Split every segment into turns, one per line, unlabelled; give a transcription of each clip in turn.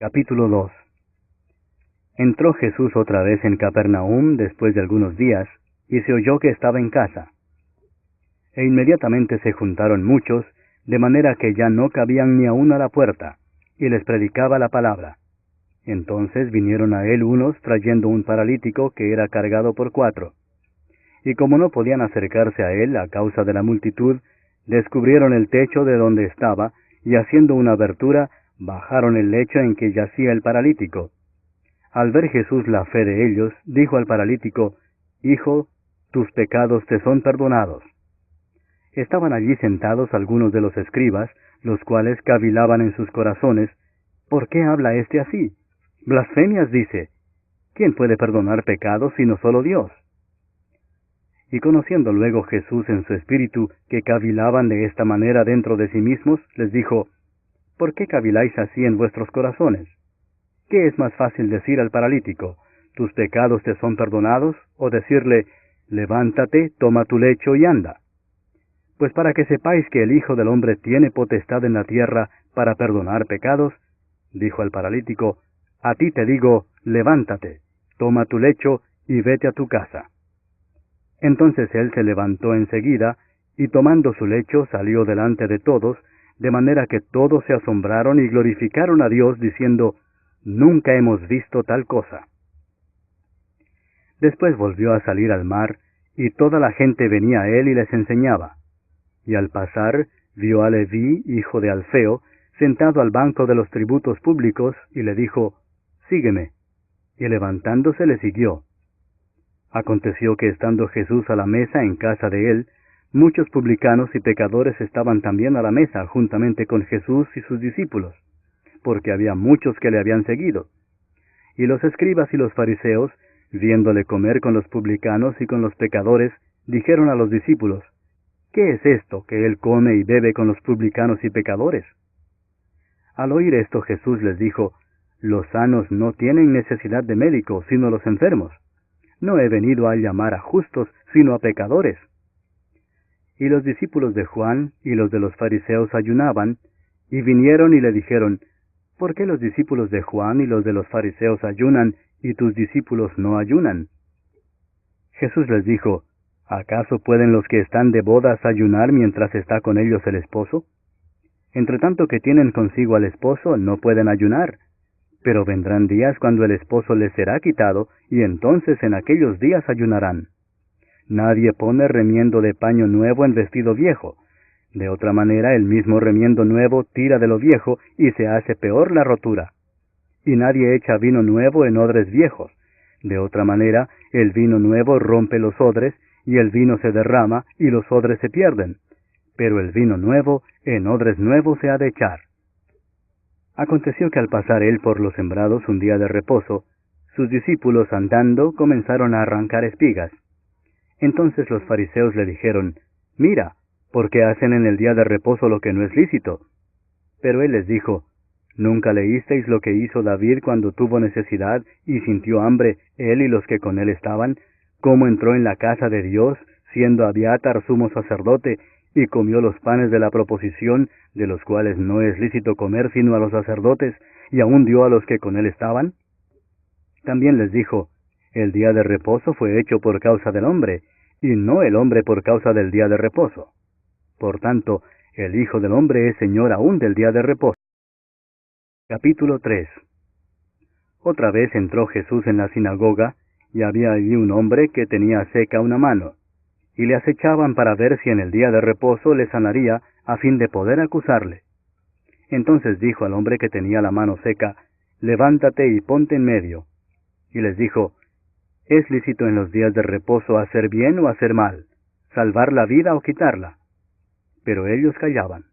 Capítulo 2. Entró Jesús otra vez en Capernaum después de algunos días, y se oyó que estaba en casa. E inmediatamente se juntaron muchos, de manera que ya no cabían ni aun a la puerta, y les predicaba la palabra. Entonces vinieron a él unos trayendo un paralítico que era cargado por 4. Y como no podían acercarse a él a causa de la multitud, descubrieron el techo de donde estaba, y haciendo una abertura, bajaron el lecho en que yacía el paralítico. Al ver Jesús la fe de ellos, dijo al paralítico: Hijo, tus pecados te son perdonados. Estaban allí sentados algunos de los escribas, los cuales cavilaban en sus corazones: ¿Por qué habla éste así? Blasfemias dice. ¿Quién puede perdonar pecados sino solo Dios? Y conociendo luego Jesús en su espíritu que cavilaban de esta manera dentro de sí mismos, les dijo: ¿Por qué caviláis así en vuestros corazones? ¿Qué es más fácil decir al paralítico: tus pecados te son perdonados, o decirle: levántate, toma tu lecho y anda? Pues para que sepáis que el Hijo del Hombre tiene potestad en la tierra para perdonar pecados, dijo al paralítico: a ti te digo, levántate, toma tu lecho y vete a tu casa. Entonces él se levantó enseguida, y tomando su lecho salió delante de todos, de manera que todos se asombraron y glorificaron a Dios, diciendo: nunca hemos visto tal cosa. Después volvió a salir al mar, y toda la gente venía a él y les enseñaba. Y al pasar, vio a Leví, hijo de Alfeo, sentado al banco de los tributos públicos, y le dijo: sígueme. Y levantándose le siguió. Aconteció que estando Jesús a la mesa en casa de él, muchos publicanos y pecadores estaban también a la mesa juntamente con Jesús y sus discípulos, porque había muchos que le habían seguido. Y los escribas y los fariseos, viéndole comer con los publicanos y con los pecadores, dijeron a los discípulos: ¿qué es esto que él come y bebe con los publicanos y pecadores? Al oír esto Jesús les dijo: los sanos no tienen necesidad de médico, sino los enfermos. No he venido a llamar a justos, sino a pecadores. Y los discípulos de Juan y los de los fariseos ayunaban, y vinieron y le dijeron: ¿por qué los discípulos de Juan y los de los fariseos ayunan, y tus discípulos no ayunan? Jesús les dijo: ¿acaso pueden los que están de bodas ayunar mientras está con ellos el esposo? Entre tanto que tienen consigo al esposo, no pueden ayunar. Pero vendrán días cuando el esposo les será quitado, y entonces en aquellos días ayunarán. Nadie pone remiendo de paño nuevo en vestido viejo. De otra manera, el mismo remiendo nuevo tira de lo viejo, y se hace peor la rotura. Y nadie echa vino nuevo en odres viejos. De otra manera, el vino nuevo rompe los odres, y el vino se derrama, y los odres se pierden. Pero el vino nuevo en odres nuevos se ha de echar. Aconteció que al pasar él por los sembrados un día de reposo, sus discípulos andando comenzaron a arrancar espigas. Entonces los fariseos le dijeron: mira, ¿por qué hacen en el día de reposo lo que no es lícito? Pero él les dijo: ¿nunca leísteis lo que hizo David cuando tuvo necesidad y sintió hambre, él y los que con él estaban? ¿Cómo entró en la casa de Dios, siendo Abiatar sumo sacerdote, y comió los panes de la proposición, de los cuales no es lícito comer sino a los sacerdotes, y aún dio a los que con él estaban? También les dijo: el día de reposo fue hecho por causa del hombre, y no el hombre por causa del día de reposo. Por tanto, el Hijo del Hombre es Señor aún del día de reposo. Capítulo 3. Otra vez entró Jesús en la sinagoga, y había allí un hombre que tenía seca una mano, y le acechaban para ver si en el día de reposo le sanaría, a fin de poder acusarle. Entonces dijo al hombre que tenía la mano seca: levántate y ponte en medio. Y les dijo: ¿es lícito en los días de reposo hacer bien o hacer mal, salvar la vida o quitarla? Pero ellos callaban.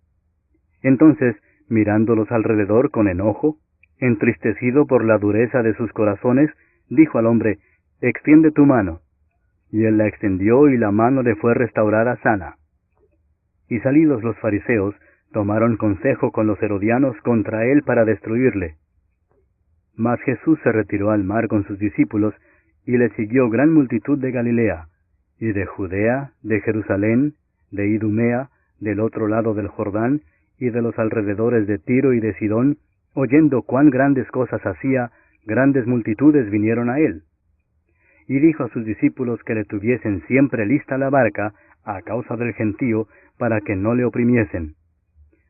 Entonces, mirándolos alrededor con enojo, entristecido por la dureza de sus corazones, dijo al hombre: extiende tu mano. Y él la extendió, y la mano le fue restaurada sana. Y salidos los fariseos, tomaron consejo con los herodianos contra él para destruirle. Mas Jesús se retiró al mar con sus discípulos, y le siguió gran multitud de Galilea, y de Judea, de Jerusalén, de Idumea, del otro lado del Jordán, y de los alrededores de Tiro y de Sidón, oyendo cuán grandes cosas hacía, grandes multitudes vinieron a él. Y dijo a sus discípulos que le tuviesen siempre lista la barca, a causa del gentío, para que no le oprimiesen.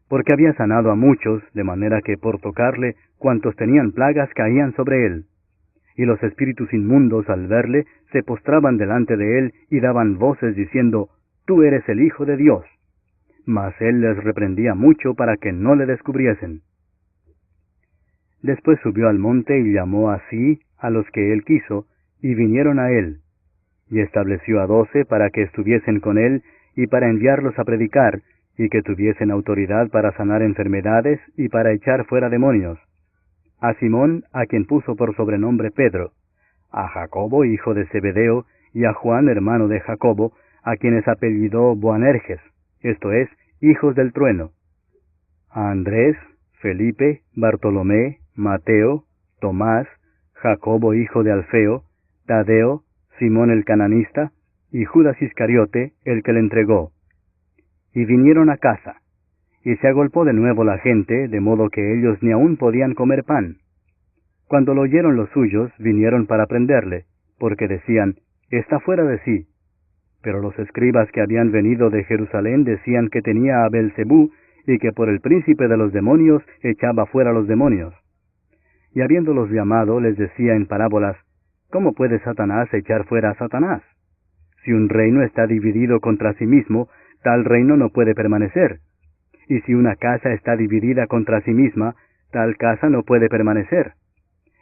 Porque había sanado a muchos, de manera que por tocarle, cuantos tenían plagas caían sobre él. Y los espíritus inmundos, al verle, se postraban delante de él y daban voces diciendo, «Tú eres el Hijo de Dios». Mas él les reprendía mucho para que no le descubriesen. Después subió al monte y llamó así a los que él quiso, y vinieron a él. Y estableció a 12 para que estuviesen con él, y para enviarlos a predicar, y que tuviesen autoridad para sanar enfermedades, y para echar fuera demonios. A Simón, a quien puso por sobrenombre Pedro, a Jacobo, hijo de Zebedeo, y a Juan, hermano de Jacobo, a quienes apellidó Boanerges, esto es, hijos del trueno, a Andrés, Felipe, Bartolomé, Mateo, Tomás, Jacobo, hijo de Alfeo, Tadeo, Simón el cananista, y Judas Iscariote, el que le entregó. Y vinieron a casa, y se agolpó de nuevo la gente, de modo que ellos ni aún podían comer pan. Cuando lo oyeron los suyos, vinieron para prenderle, porque decían, «Está fuera de sí». Pero los escribas que habían venido de Jerusalén decían que tenía a Beelzebú, y que por el príncipe de los demonios echaba fuera los demonios. Y habiéndolos llamado, les decía en parábolas, ¿cómo puede Satanás echar fuera a Satanás? Si un reino está dividido contra sí mismo, tal reino no puede permanecer. Y si una casa está dividida contra sí misma, tal casa no puede permanecer.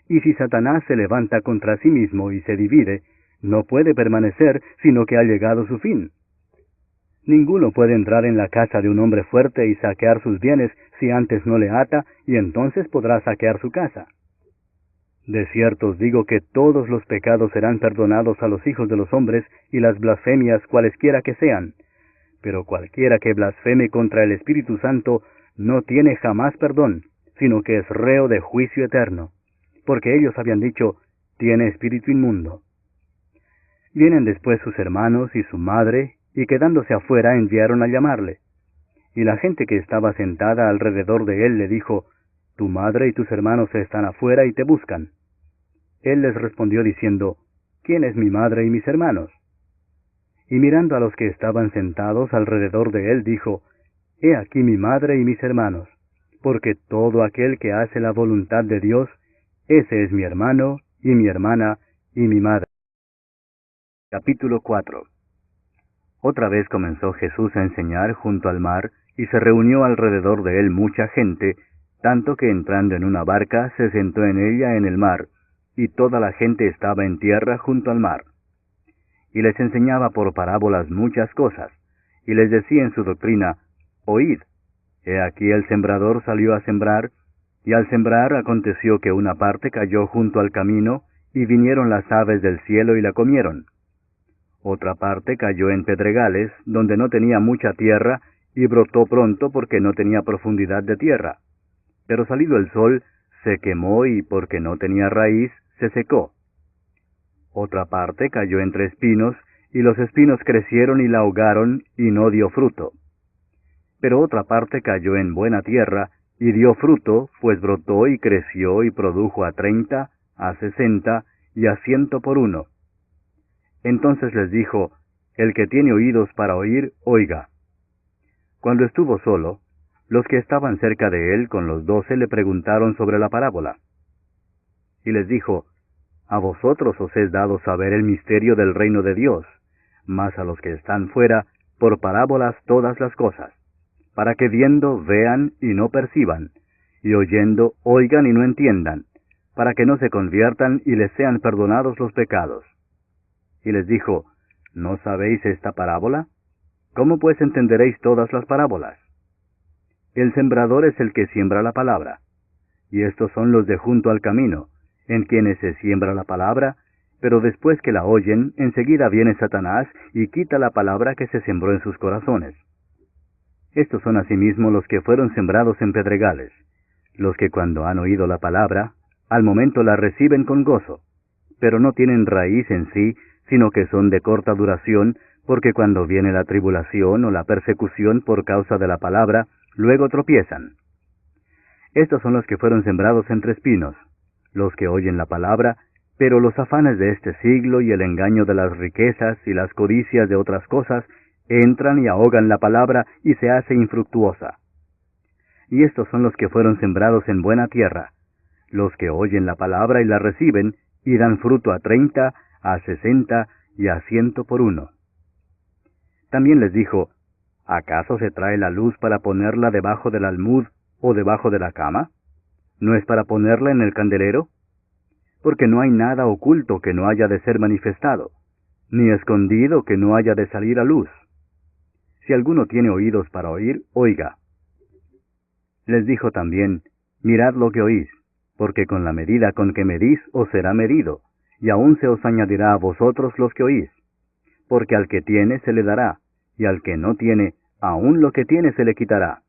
Y si Satanás se levanta contra sí mismo y se divide, no puede permanecer, sino que ha llegado su fin. Ninguno puede entrar en la casa de un hombre fuerte y saquear sus bienes si antes no le ata, y entonces podrá saquear su casa. De cierto os digo que todos los pecados serán perdonados a los hijos de los hombres, y las blasfemias cualesquiera que sean. Pero cualquiera que blasfeme contra el Espíritu Santo no tiene jamás perdón, sino que es reo de juicio eterno. Porque ellos habían dicho, tiene espíritu inmundo. Vienen después sus hermanos y su madre, y quedándose afuera enviaron a llamarle. Y la gente que estaba sentada alrededor de él le dijo, tu madre y tus hermanos están afuera y te buscan. Él les respondió diciendo, ¿quién es mi madre y mis hermanos? Y mirando a los que estaban sentados alrededor de él, dijo, he aquí mi madre y mis hermanos, porque todo aquel que hace la voluntad de Dios, ese es mi hermano, y mi hermana, y mi madre. Capítulo 4. Otra vez comenzó Jesús a enseñar junto al mar, y se reunió alrededor de él mucha gente, tanto que entrando en una barca se sentó en ella en el mar, y toda la gente estaba en tierra junto al mar. Y les enseñaba por parábolas muchas cosas, y les decía en su doctrina, oíd, he aquí el sembrador salió a sembrar, y al sembrar aconteció que una parte cayó junto al camino, y vinieron las aves del cielo y la comieron. Otra parte cayó en pedregales, donde no tenía mucha tierra, y brotó pronto porque no tenía profundidad de tierra. Pero salido el sol, se quemó y porque no tenía raíz, se secó. Otra parte cayó entre espinos, y los espinos crecieron y la ahogaron, y no dio fruto. Pero otra parte cayó en buena tierra, y dio fruto, pues brotó y creció y produjo a 30, a 60, y a 100 por uno. Entonces les dijo, el que tiene oídos para oír, oiga. Cuando estuvo solo, los que estaban cerca de él con los 12 le preguntaron sobre la parábola. Y les dijo, a vosotros os es dado saber el misterio del reino de Dios, mas a los que están fuera, por parábolas todas las cosas, para que viendo vean y no perciban, y oyendo oigan y no entiendan, para que no se conviertan y les sean perdonados los pecados. Y les dijo, ¿no sabéis esta parábola? ¿Cómo pues entenderéis todas las parábolas? El sembrador es el que siembra la palabra, y estos son los de junto al camino, en quienes se siembra la palabra, pero después que la oyen, enseguida viene Satanás y quita la palabra que se sembró en sus corazones. Estos son asimismo los que fueron sembrados en pedregales, los que cuando han oído la palabra, al momento la reciben con gozo, pero no tienen raíz en sí, sino que son de corta duración, porque cuando viene la tribulación o la persecución por causa de la palabra, luego tropiezan. Estos son los que fueron sembrados entre espinos, los que oyen la palabra, pero los afanes de este siglo y el engaño de las riquezas y las codicias de otras cosas entran y ahogan la palabra y se hace infructuosa. Y estos son los que fueron sembrados en buena tierra, los que oyen la palabra y la reciben, y dan fruto a 30, a 60 y a 100 por uno. También les dijo, ¿acaso se trae la luz para ponerla debajo del almud o debajo de la cama? ¿No es para ponerla en el candelero? Porque no hay nada oculto que no haya de ser manifestado, ni escondido que no haya de salir a luz. Si alguno tiene oídos para oír, oiga. Les dijo también, mirad lo que oís, porque con la medida con que medís os será medido, y aún se os añadirá a vosotros los que oís. Porque al que tiene se le dará, y al que no tiene, aún lo que tiene se le quitará.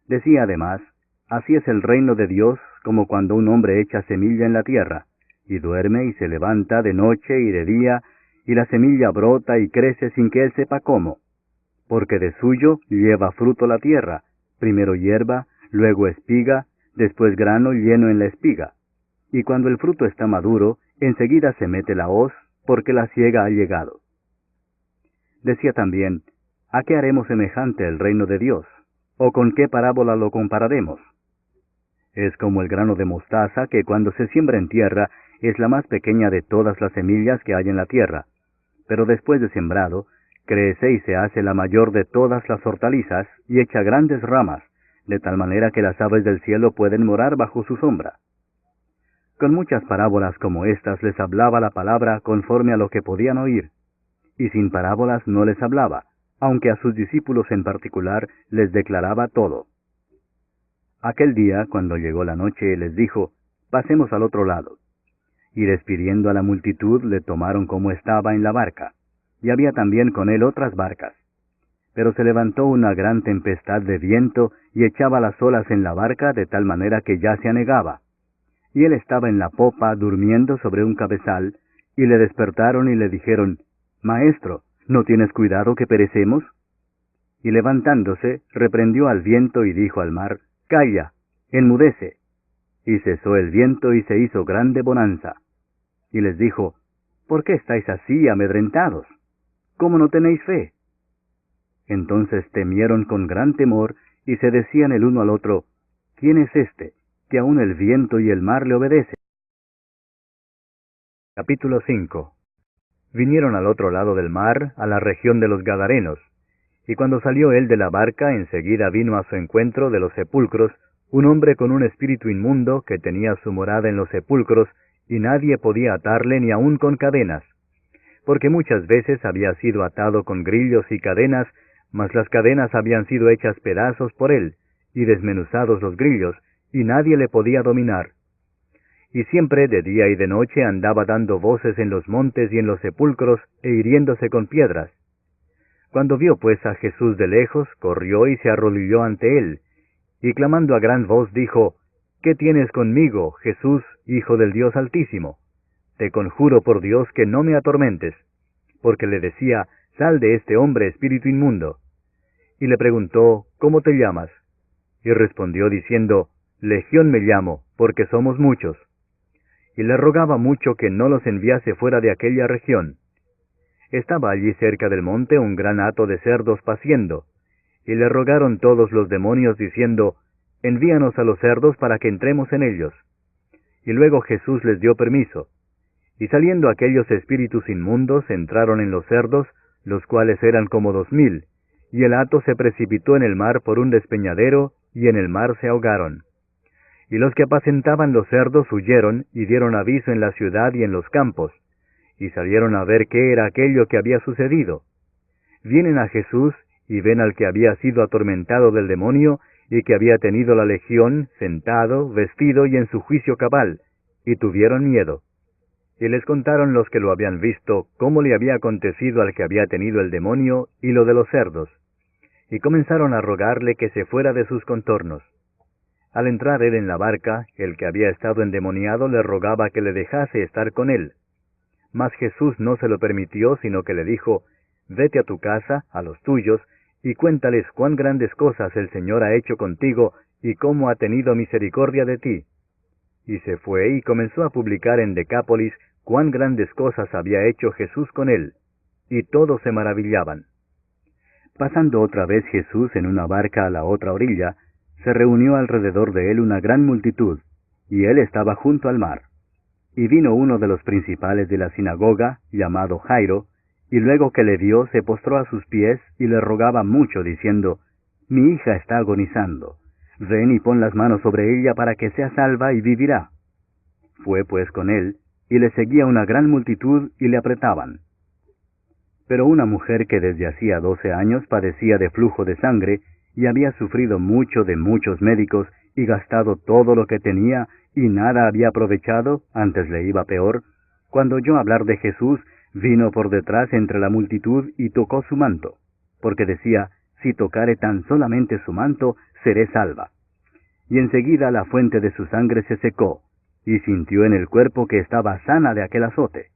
Decía además, así es el reino de Dios como cuando un hombre echa semilla en la tierra, y duerme y se levanta de noche y de día, y la semilla brota y crece sin que él sepa cómo. Porque de suyo lleva fruto la tierra, primero hierba, luego espiga, después grano lleno en la espiga. Y cuando el fruto está maduro, enseguida se mete la hoz, porque la siega ha llegado. Decía también, ¿a qué haremos semejante el reino de Dios? ¿O con qué parábola lo compararemos? Es como el grano de mostaza que cuando se siembra en tierra es la más pequeña de todas las semillas que hay en la tierra, pero después de sembrado, crece y se hace la mayor de todas las hortalizas y echa grandes ramas, de tal manera que las aves del cielo pueden morar bajo su sombra. Con muchas parábolas como estas les hablaba la palabra conforme a lo que podían oír, y sin parábolas no les hablaba, aunque a sus discípulos en particular les declaraba todo. Aquel día, cuando llegó la noche, les dijo, pasemos al otro lado. Y despidiendo a la multitud, le tomaron como estaba en la barca, y había también con él otras barcas. Pero se levantó una gran tempestad de viento, y echaba las olas en la barca de tal manera que ya se anegaba. Y él estaba en la popa, durmiendo sobre un cabezal, y le despertaron y le dijeron, Maestro, ¿no tienes cuidado que perecemos? Y levantándose, reprendió al viento y dijo al mar, Calla, enmudece. Y cesó el viento y se hizo grande bonanza. Y les dijo, ¿por qué estáis así amedrentados? ¿Cómo no tenéis fe? Entonces temieron con gran temor y se decían el uno al otro, ¿quién es este, que aun el viento y el mar le obedecen? Capítulo 5. Vinieron al otro lado del mar, a la región de los Gadarenos, y cuando salió él de la barca, enseguida vino a su encuentro de los sepulcros un hombre con un espíritu inmundo que tenía su morada en los sepulcros, y nadie podía atarle ni aun con cadenas, porque muchas veces había sido atado con grillos y cadenas, mas las cadenas habían sido hechas pedazos por él, y desmenuzados los grillos, y nadie le podía dominar. Y siempre de día y de noche andaba dando voces en los montes y en los sepulcros, e hiriéndose con piedras. Cuando vio pues a Jesús de lejos, corrió y se arrodilló ante él, y clamando a gran voz dijo, ¿qué tienes conmigo, Jesús, Hijo del Dios Altísimo? Te conjuro por Dios que no me atormentes, porque le decía, sal de este hombre, espíritu inmundo. Y le preguntó, ¿cómo te llamas? Y respondió diciendo, Legión me llamo, porque somos muchos. Y le rogaba mucho que no los enviase fuera de aquella región. Estaba allí cerca del monte un gran hato de cerdos paciendo, y le rogaron todos los demonios diciendo, envíanos a los cerdos para que entremos en ellos. Y luego Jesús les dio permiso. Y saliendo aquellos espíritus inmundos entraron en los cerdos, los cuales eran como 2000, y el hato se precipitó en el mar por un despeñadero, y en el mar se ahogaron. Y los que apacentaban los cerdos huyeron, y dieron aviso en la ciudad y en los campos, y salieron a ver qué era aquello que había sucedido. Vienen a Jesús, y ven al que había sido atormentado del demonio, y que había tenido la legión, sentado, vestido y en su juicio cabal, y tuvieron miedo. Y les contaron los que lo habían visto, cómo le había acontecido al que había tenido el demonio, y lo de los cerdos. Y comenzaron a rogarle que se fuera de sus contornos. Al entrar él en la barca, el que había estado endemoniado le rogaba que le dejase estar con él. Mas Jesús no se lo permitió, sino que le dijo, vete a tu casa, a los tuyos, y cuéntales cuán grandes cosas el Señor ha hecho contigo, y cómo ha tenido misericordia de ti. Y se fue y comenzó a publicar en Decápolis cuán grandes cosas había hecho Jesús con él, y todos se maravillaban. Pasando otra vez Jesús en una barca a la otra orilla, se reunió alrededor de él una gran multitud, y él estaba junto al mar. Y vino uno de los principales de la sinagoga, llamado Jairo, y luego que le vio se postró a sus pies y le rogaba mucho, diciendo, Mi hija está agonizando, ven y pon las manos sobre ella para que sea salva y vivirá. Fue pues con él, y le seguía una gran multitud y le apretaban. Pero una mujer que desde hacía 12 años padecía de flujo de sangre, y había sufrido mucho de muchos médicos, y gastado todo lo que tenía, y nada había aprovechado, antes le iba peor, cuando oyó hablar de Jesús, vino por detrás entre la multitud y tocó su manto, porque decía, si tocare tan solamente su manto, seré salva. Y enseguida la fuente de su sangre se secó, y sintió en el cuerpo que estaba sana de aquel azote.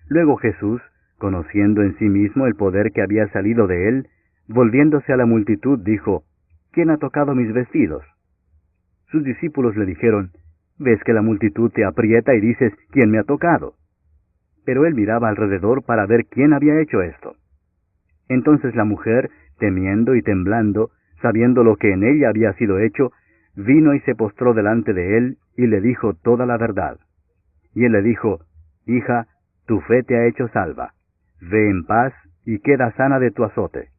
Luego Jesús, conociendo en sí mismo el poder que había salido de él, volviéndose a la multitud, dijo, ¿Quién ha tocado mis vestidos? Sus discípulos le dijeron, ¿ves que la multitud te aprieta y dices, ¿quién me ha tocado? Pero él miraba alrededor para ver quién había hecho esto. Entonces la mujer, temiendo y temblando, sabiendo lo que en ella había sido hecho, vino y se postró delante de él, y le dijo toda la verdad. Y él le dijo, Hija, tu fe te ha hecho salva. Ve en paz, y queda sana de tu azote.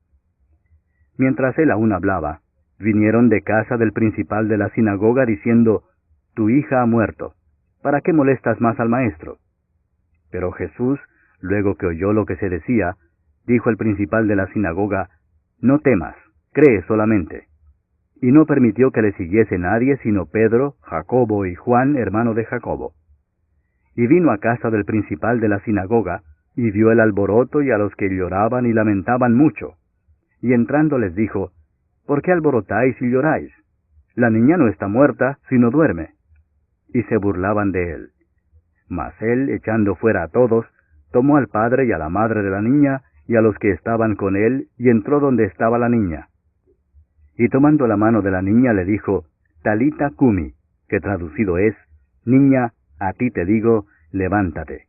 Mientras él aún hablaba, vinieron de casa del principal de la sinagoga, diciendo, Tu hija ha muerto. ¿Para qué molestas más al maestro? Pero Jesús, luego que oyó lo que se decía, dijo al principal de la sinagoga, No temas, cree solamente. Y no permitió que le siguiese nadie sino Pedro, Jacobo y Juan, hermano de Jacobo. Y vino a casa del principal de la sinagoga, y vio el alboroto y a los que lloraban y lamentaban mucho. Y entrando les dijo, ¿Por qué alborotáis y lloráis? La niña no está muerta, sino duerme. Y se burlaban de él. Mas él, echando fuera a todos, tomó al padre y a la madre de la niña, y a los que estaban con él, y entró donde estaba la niña. Y tomando la mano de la niña le dijo, Talita cumi, que traducido es, Niña, a ti te digo, levántate.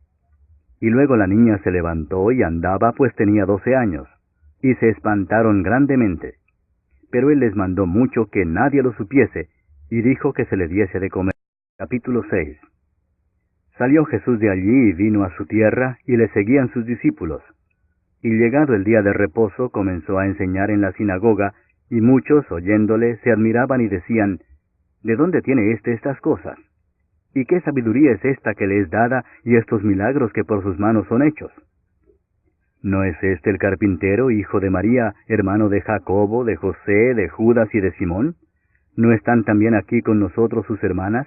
Y luego la niña se levantó y andaba, pues tenía 12 años, y se espantaron grandemente. Pero él les mandó mucho que nadie lo supiese, y dijo que se le diese de comer. Capítulo 6. Salió Jesús de allí y vino a su tierra, y le seguían sus discípulos. Y llegado el día de reposo, comenzó a enseñar en la sinagoga, y muchos, oyéndole, se admiraban y decían, ¿De dónde tiene estas cosas? ¿Y qué sabiduría es esta que le es dada, y estos milagros que por sus manos son hechos? ¿No es este el carpintero, hijo de María, hermano de Jacobo, de José, de Judas y de Simón? ¿No están también aquí con nosotros sus hermanas?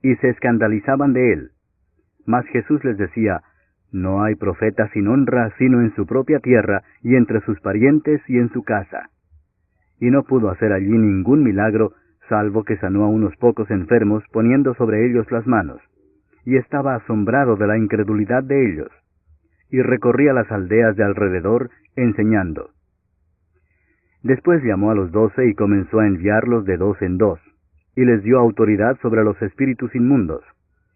Y se escandalizaban de él. Mas Jesús les decía, No hay profeta sin honra, sino en su propia tierra, y entre sus parientes y en su casa. Y no pudo hacer allí ningún milagro, salvo que sanó a unos pocos enfermos, poniendo sobre ellos las manos. Y estaba asombrado de la incredulidad de ellos. Y recorría las aldeas de alrededor, enseñando. Después llamó a los 12 y comenzó a enviarlos de 2 en 2, y les dio autoridad sobre los espíritus inmundos,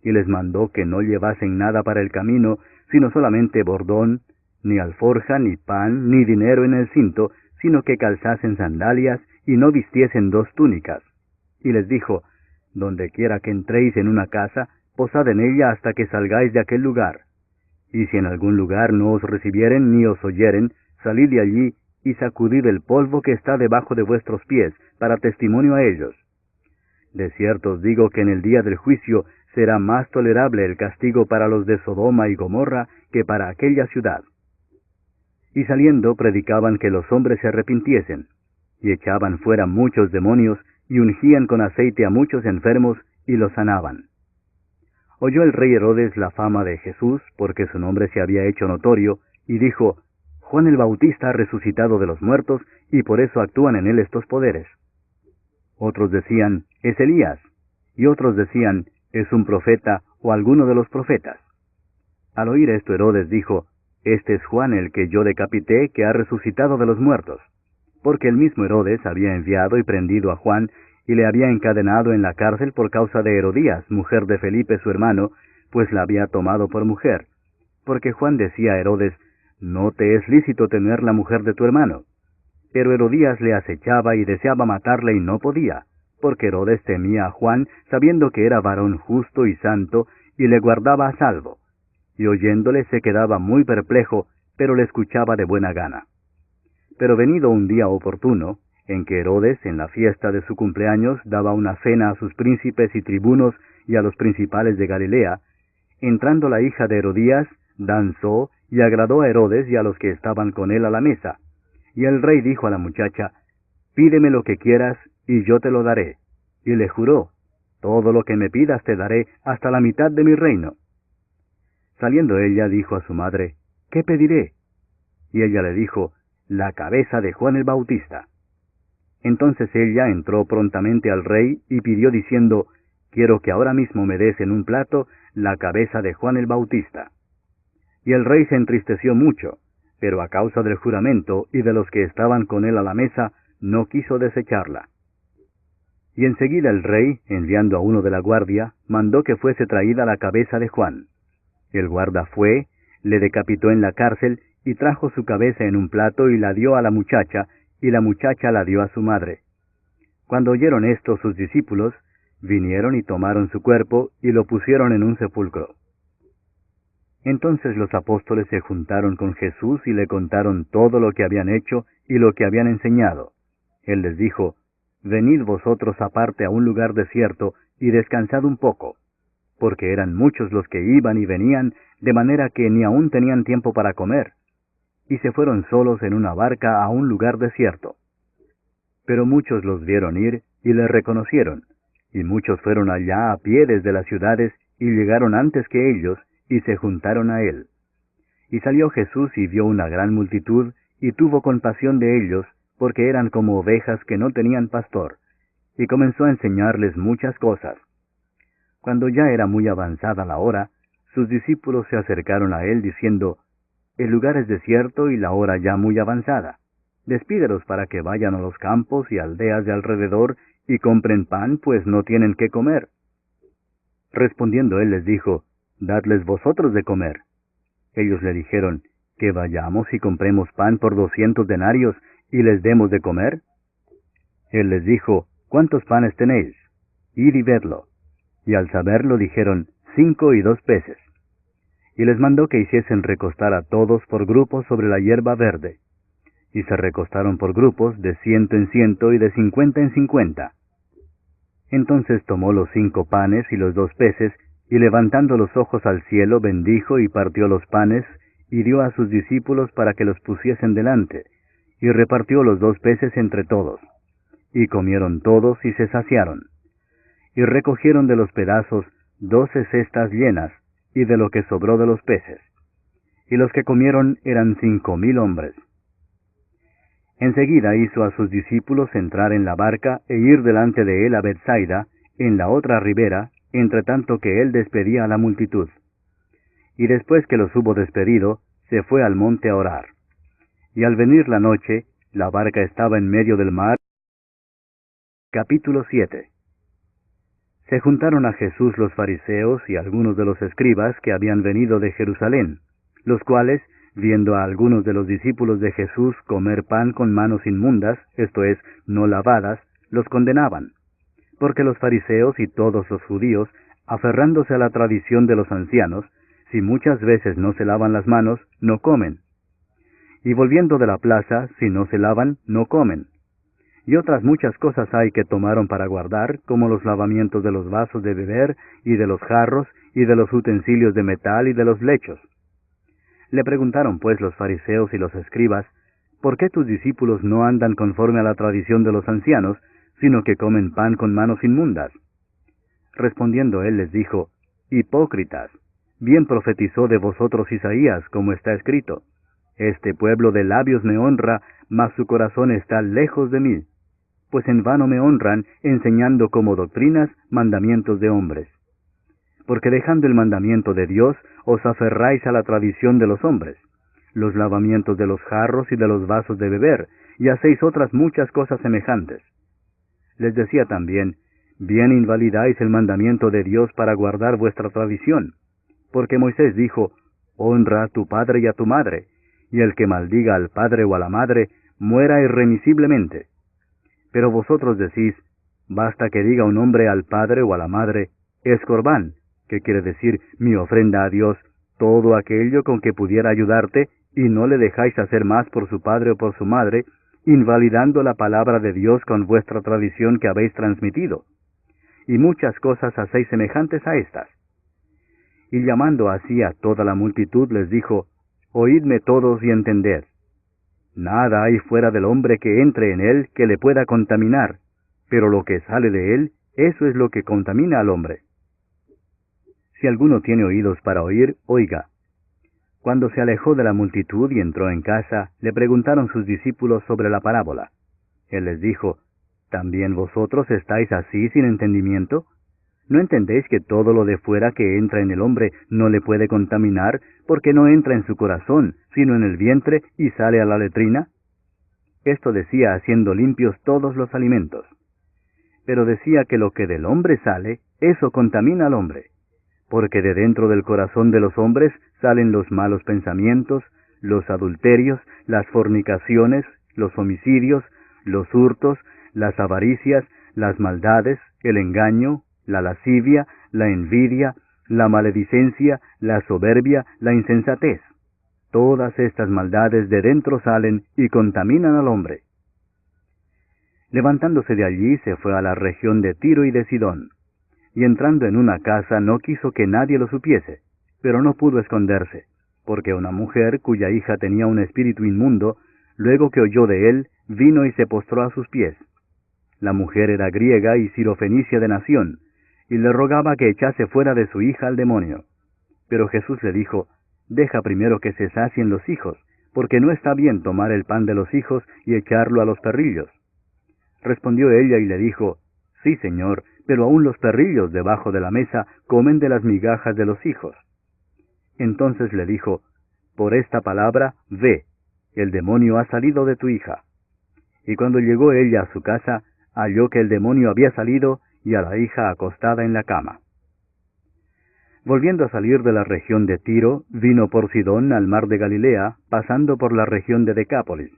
y les mandó que no llevasen nada para el camino, sino solamente bordón, ni alforja, ni pan, ni dinero en el cinto, sino que calzasen sandalias, y no vistiesen 2 túnicas. Y les dijo, Donde quiera que entréis en una casa, posad en ella hasta que salgáis de aquel lugar. Y si en algún lugar no os recibieren ni os oyeren, salid de allí y sacudid el polvo que está debajo de vuestros pies, para testimonio a ellos. De cierto os digo que en el día del juicio será más tolerable el castigo para los de Sodoma y Gomorra que para aquella ciudad. Y saliendo predicaban que los hombres se arrepintiesen, y echaban fuera muchos demonios, y ungían con aceite a muchos enfermos, y los sanaban. Oyó el rey Herodes la fama de Jesús, porque su nombre se había hecho notorio, y dijo, Juan el Bautista ha resucitado de los muertos, y por eso actúan en él estos poderes. Otros decían, es Elías, y otros decían, es un profeta o alguno de los profetas. Al oír esto Herodes dijo, este es Juan el que yo decapité, que ha resucitado de los muertos. Porque el mismo Herodes había enviado y prendido a Juan, y le había encadenado en la cárcel por causa de Herodías, mujer de Felipe su hermano, pues la había tomado por mujer. Porque Juan decía a Herodes, no te es lícito tener la mujer de tu hermano. Pero Herodías le acechaba y deseaba matarle y no podía, porque Herodes temía a Juan, sabiendo que era varón justo y santo, y le guardaba a salvo. Y oyéndole se quedaba muy perplejo, pero le escuchaba de buena gana. Pero venido un día oportuno, en que Herodes, en la fiesta de su cumpleaños, daba una cena a sus príncipes y tribunos y a los principales de Galilea, entrando la hija de Herodías, danzó y agradó a Herodes y a los que estaban con él a la mesa. Y el rey dijo a la muchacha, pídeme lo que quieras, y yo te lo daré. Y le juró, todo lo que me pidas te daré, hasta la mitad de mi reino. Saliendo ella dijo a su madre, ¿qué pediré? Y ella le dijo, la cabeza de Juan el Bautista. Entonces ella entró prontamente al rey y pidió diciendo, quiero que ahora mismo me des en un plato la cabeza de Juan el Bautista. Y el rey se entristeció mucho, pero a causa del juramento y de los que estaban con él a la mesa, no quiso desecharla. Y enseguida el rey, enviando a uno de la guardia, mandó que fuese traída la cabeza de Juan. El guarda fue, le decapitó en la cárcel, y trajo su cabeza en un plato y la dio a la muchacha, y la muchacha la dio a su madre. Cuando oyeron esto sus discípulos, vinieron y tomaron su cuerpo, y lo pusieron en un sepulcro. Entonces los apóstoles se juntaron con Jesús y le contaron todo lo que habían hecho y lo que habían enseñado. Él les dijo, venid vosotros aparte a un lugar desierto y descansad un poco, porque eran muchos los que iban y venían, de manera que ni aún tenían tiempo para comer. Y se fueron solos en una barca a un lugar desierto. Pero muchos los vieron ir y le reconocieron, y muchos fueron allá a pie desde las ciudades y llegaron antes que ellos, y se juntaron a él. Y salió Jesús y vio una gran multitud, y tuvo compasión de ellos, porque eran como ovejas que no tenían pastor, y comenzó a enseñarles muchas cosas. Cuando ya era muy avanzada la hora, sus discípulos se acercaron a él diciendo, el lugar es desierto y la hora ya muy avanzada. Despídelos para que vayan a los campos y aldeas de alrededor y compren pan, pues no tienen qué comer. Respondiendo él les dijo, dadles vosotros de comer. Ellos le dijeron, que vayamos y compremos pan por 200 denarios y les demos de comer. Él les dijo, ¿cuántos panes tenéis? Id y vedlo. Y al saberlo dijeron, 5 y 2 peces. Y les mandó que hiciesen recostar a todos por grupos sobre la hierba verde. Y se recostaron por grupos de 100 en 100 y de 50 en 50. Entonces tomó los 5 panes y los 2 peces, y levantando los ojos al cielo bendijo y partió los panes, y dio a sus discípulos para que los pusiesen delante, y repartió los 2 peces entre todos. Y comieron todos y se saciaron. Y recogieron de los pedazos 12 cestas llenas, y de lo que sobró de los peces. Y los que comieron eran 5,000 hombres. Enseguida hizo a sus discípulos entrar en la barca e ir delante de él a Bethsaida, en la otra ribera, entre tanto que él despedía a la multitud. Y después que los hubo despedido, se fue al monte a orar. Y al venir la noche, la barca estaba en medio del mar. Capítulo 7. Se juntaron a Jesús los fariseos y algunos de los escribas que habían venido de Jerusalén, los cuales, viendo a algunos de los discípulos de Jesús comer pan con manos inmundas, esto es, no lavadas, los condenaban. Porque los fariseos y todos los judíos, aferrándose a la tradición de los ancianos, si muchas veces no se lavan las manos, no comen. Y volviendo de la plaza, si no se lavan, no comen. Y otras muchas cosas hay que tomaron para guardar, como los lavamientos de los vasos de beber, y de los jarros, y de los utensilios de metal, y de los lechos. Le preguntaron pues los fariseos y los escribas, ¿por qué tus discípulos no andan conforme a la tradición de los ancianos, sino que comen pan con manos inmundas? Respondiendo él les dijo, hipócritas, bien profetizó de vosotros Isaías, como está escrito, este pueblo de labios me honra, mas su corazón está lejos de mí, pues en vano me honran, enseñando como doctrinas mandamientos de hombres. Porque dejando el mandamiento de Dios, os aferráis a la tradición de los hombres, los lavamientos de los jarros y de los vasos de beber, y hacéis otras muchas cosas semejantes. Les decía también, bien invalidáis el mandamiento de Dios para guardar vuestra tradición, porque Moisés dijo, honra a tu padre y a tu madre, y el que maldiga al padre o a la madre, muera irremisiblemente. Pero vosotros decís, basta que diga un hombre al padre o a la madre, es corbán, que quiere decir mi ofrenda a Dios, todo aquello con que pudiera ayudarte, y no le dejáis hacer más por su padre o por su madre, invalidando la palabra de Dios con vuestra tradición que habéis transmitido. Y muchas cosas hacéis semejantes a estas. Y llamando así a toda la multitud les dijo, oídme todos y entended. Nada hay fuera del hombre que entre en él que le pueda contaminar, pero lo que sale de él, eso es lo que contamina al hombre. Si alguno tiene oídos para oír, oiga. Cuando se alejó de la multitud y entró en casa, le preguntaron sus discípulos sobre la parábola. Él les dijo, ¿también vosotros estáis así sin entendimiento? ¿No entendéis que todo lo de fuera que entra en el hombre no le puede contaminar, porque no entra en su corazón, sino en el vientre y sale a la letrina? Esto decía haciendo limpios todos los alimentos. Pero decía que lo que del hombre sale, eso contamina al hombre. Porque de dentro del corazón de los hombres salen los malos pensamientos, los adulterios, las fornicaciones, los homicidios, los hurtos, las avaricias, las maldades, el engaño, la lascivia, la envidia, la maledicencia, la soberbia, la insensatez. Todas estas maldades de dentro salen y contaminan al hombre. Levantándose de allí se fue a la región de Tiro y de Sidón, y entrando en una casa no quiso que nadie lo supiese, pero no pudo esconderse, porque una mujer cuya hija tenía un espíritu inmundo, luego que oyó de él, vino y se postró a sus pies. La mujer era griega y sirofenicia de nación, y le rogaba que echase fuera de su hija al demonio. Pero Jesús le dijo, deja primero que se sacien los hijos, porque no está bien tomar el pan de los hijos y echarlo a los perrillos. Respondió ella y le dijo, sí, Señor, pero aún los perrillos debajo de la mesa comen de las migajas de los hijos. Entonces le dijo, por esta palabra, ve, el demonio ha salido de tu hija. Y cuando llegó ella a su casa, halló que el demonio había salido y a la hija acostada en la cama. Volviendo a salir de la región de Tiro, vino por Sidón al mar de Galilea, pasando por la región de Decápolis.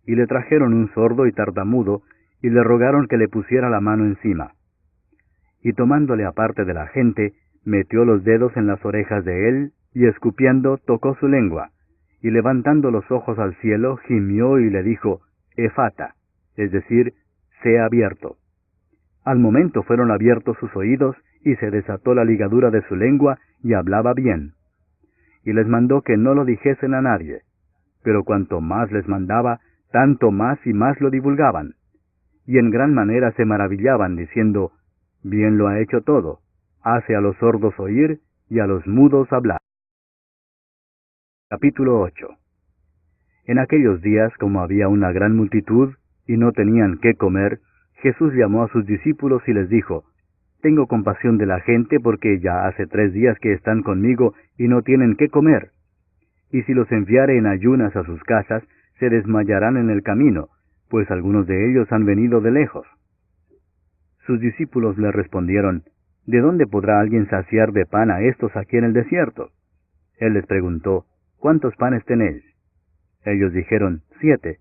Y le trajeron un sordo y tartamudo, y le rogaron que le pusiera la mano encima. Y tomándole aparte de la gente, metió los dedos en las orejas de él, y escupiendo tocó su lengua, y levantando los ojos al cielo, gimió y le dijo, Efata, es decir, sea abierto. Al momento fueron abiertos sus oídos, y se desató la ligadura de su lengua, y hablaba bien. Y les mandó que no lo dijesen a nadie, pero cuanto más les mandaba, tanto más y más lo divulgaban. Y en gran manera se maravillaban, diciendo, bien lo ha hecho todo, hace a los sordos oír, y a los mudos hablar. Capítulo 8. En aquellos días, como había una gran multitud, y no tenían qué comer, Jesús llamó a sus discípulos y les dijo, tengo compasión de la gente porque ya hace 3 días que están conmigo y no tienen qué comer. Y si los enviare en ayunas a sus casas, se desmayarán en el camino, pues algunos de ellos han venido de lejos. Sus discípulos le respondieron, ¿de dónde podrá alguien saciar de pan a estos aquí en el desierto? Él les preguntó, ¿cuántos panes tenéis? Ellos dijeron, 7.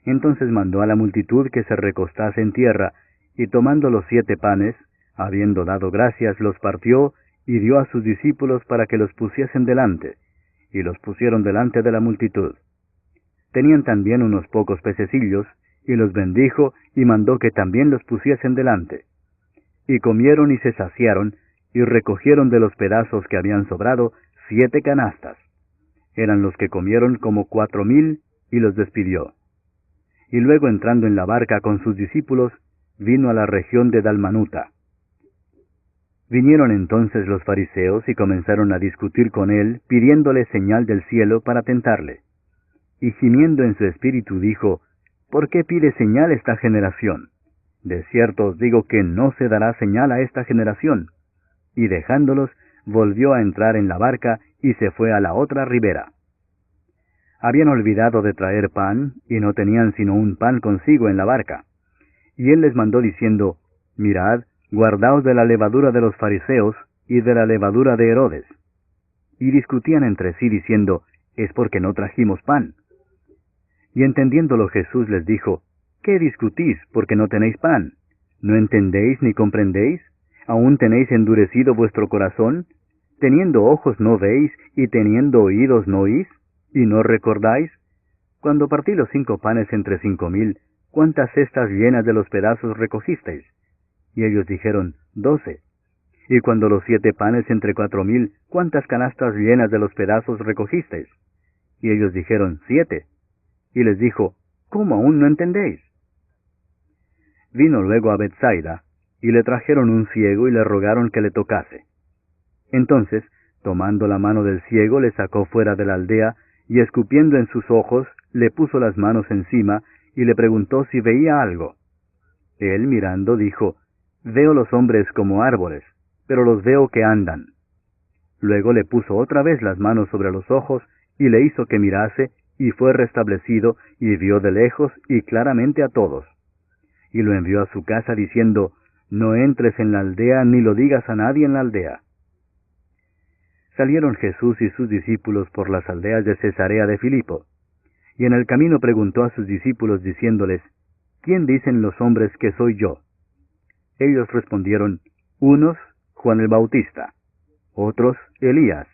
Entonces mandó a la multitud que se recostase en tierra, y tomando los 7 panes, habiendo dado gracias, los partió, y dio a sus discípulos para que los pusiesen delante, y los pusieron delante de la multitud. Tenían también unos pocos pececillos, y los bendijo, y mandó que también los pusiesen delante. Y comieron y se saciaron, y recogieron de los pedazos que habían sobrado 7 canastas. Eran los que comieron como 4,000, y los despidió. Y luego entrando en la barca con sus discípulos, vino a la región de Dalmanuta. Vinieron entonces los fariseos y comenzaron a discutir con él, pidiéndole señal del cielo para tentarle. Y gimiendo en su espíritu dijo, ¿por qué pide señal esta generación? De cierto os digo que no se dará señal a esta generación. Y dejándolos, volvió a entrar en la barca y se fue a la otra ribera. Habían olvidado de traer pan, y no tenían sino un pan consigo en la barca. Y él les mandó diciendo, Mirad, guardaos de la levadura de los fariseos y de la levadura de Herodes. Y discutían entre sí diciendo, Es porque no trajimos pan. Y entendiéndolo Jesús les dijo, ¿Qué discutís porque no tenéis pan? ¿No entendéis ni comprendéis? ¿Aún tenéis endurecido vuestro corazón? ¿Teniendo ojos no veis, y teniendo oídos no oís? ¿Y no recordáis? Cuando partí los 5 panes entre 5,000, ¿cuántas cestas llenas de los pedazos recogisteis? Y ellos dijeron, 12. Y cuando los 7 panes entre 4,000, ¿cuántas canastas llenas de los pedazos recogisteis? Y ellos dijeron, 7. Y les dijo, ¿cómo aún no entendéis? Vino luego a Bethsaida, y le trajeron un ciego y le rogaron que le tocase. Entonces, tomando la mano del ciego, le sacó fuera de la aldea, y escupiendo en sus ojos, le puso las manos encima, y le preguntó si veía algo. Él, mirando, dijo, Veo los hombres como árboles, pero los veo que andan. Luego le puso otra vez las manos sobre los ojos, y le hizo que mirase, y fue restablecido, y vio de lejos y claramente a todos. Y lo envió a su casa diciendo, No entres en la aldea, ni lo digas a nadie en la aldea. Salieron Jesús y sus discípulos por las aldeas de Cesarea de Filipo. Y en el camino preguntó a sus discípulos diciéndoles, ¿Quién dicen los hombres que soy yo? Ellos respondieron, unos, Juan el Bautista, otros, Elías,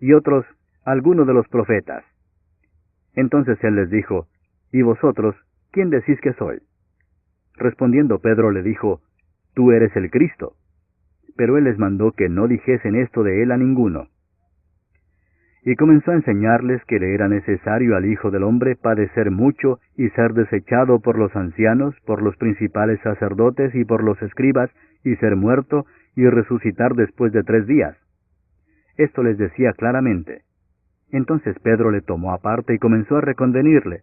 y otros, alguno de los profetas. Entonces él les dijo, ¿y vosotros, quién decís que soy? Respondiendo Pedro le dijo, Tú eres el Cristo. Pero él les mandó que no dijesen esto de él a ninguno. Y comenzó a enseñarles que le era necesario al Hijo del Hombre padecer mucho y ser desechado por los ancianos, por los principales sacerdotes y por los escribas, y ser muerto y resucitar después de 3 días. Esto les decía claramente. Entonces Pedro le tomó aparte y comenzó a reconvenirle.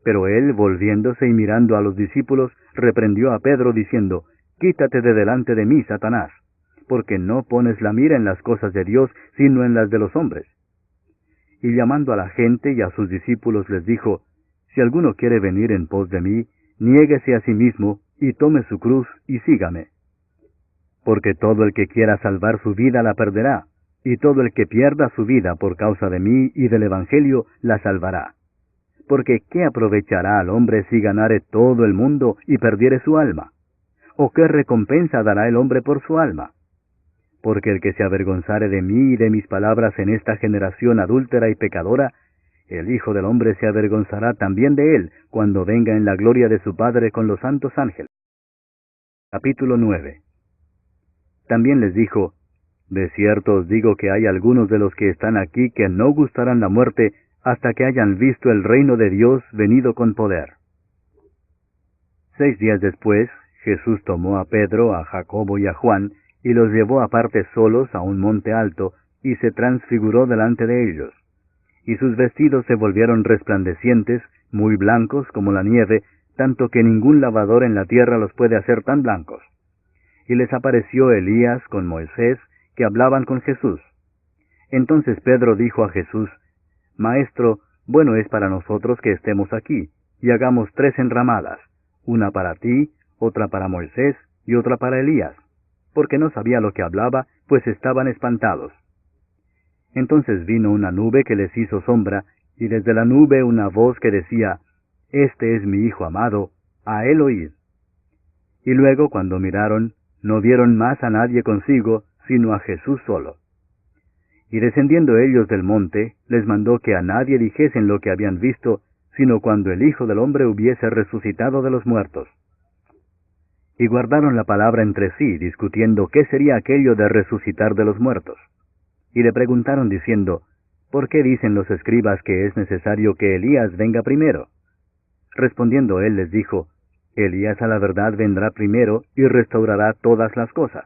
Pero él, volviéndose y mirando a los discípulos, reprendió a Pedro diciendo, Quítate de delante de mí, Satanás, porque no pones la mira en las cosas de Dios, sino en las de los hombres. Y llamando a la gente y a sus discípulos les dijo, Si alguno quiere venir en pos de mí, niéguese a sí mismo, y tome su cruz, y sígame. Porque todo el que quiera salvar su vida la perderá, y todo el que pierda su vida por causa de mí y del Evangelio la salvará. Porque ¿qué aprovechará al hombre si ganare todo el mundo y perdiere su alma? ¿O qué recompensa dará el hombre por su alma? Porque el que se avergonzare de mí y de mis palabras en esta generación adúltera y pecadora, el Hijo del Hombre se avergonzará también de él, cuando venga en la gloria de su Padre con los santos ángeles. Capítulo 9. También les dijo, De cierto os digo que hay algunos de los que están aquí que no gustarán la muerte hasta que hayan visto el reino de Dios venido con poder. 6 días después, Jesús tomó a Pedro, a Jacobo y a Juan, y los llevó aparte solos a un monte alto, y se transfiguró delante de ellos. Y sus vestidos se volvieron resplandecientes, muy blancos como la nieve, tanto que ningún lavador en la tierra los puede hacer tan blancos. Y les apareció Elías con Moisés, que hablaban con Jesús. Entonces Pedro dijo a Jesús, Maestro, bueno es para nosotros que estemos aquí, y hagamos 3 enramadas, una para ti, otra para Moisés, y otra para Elías, porque no sabía lo que hablaba, pues estaban espantados. Entonces vino una nube que les hizo sombra, y desde la nube una voz que decía, Este es mi Hijo amado, a él oíd. Y luego, cuando miraron, no vieron más a nadie consigo, sino a Jesús solo. Y descendiendo ellos del monte, les mandó que a nadie dijesen lo que habían visto, sino cuando el Hijo del Hombre hubiese resucitado de los muertos. Y guardaron la palabra entre sí, discutiendo qué sería aquello de resucitar de los muertos. Y le preguntaron diciendo, ¿por qué dicen los escribas que es necesario que Elías venga primero? Respondiendo él les dijo, Elías a la verdad vendrá primero y restaurará todas las cosas.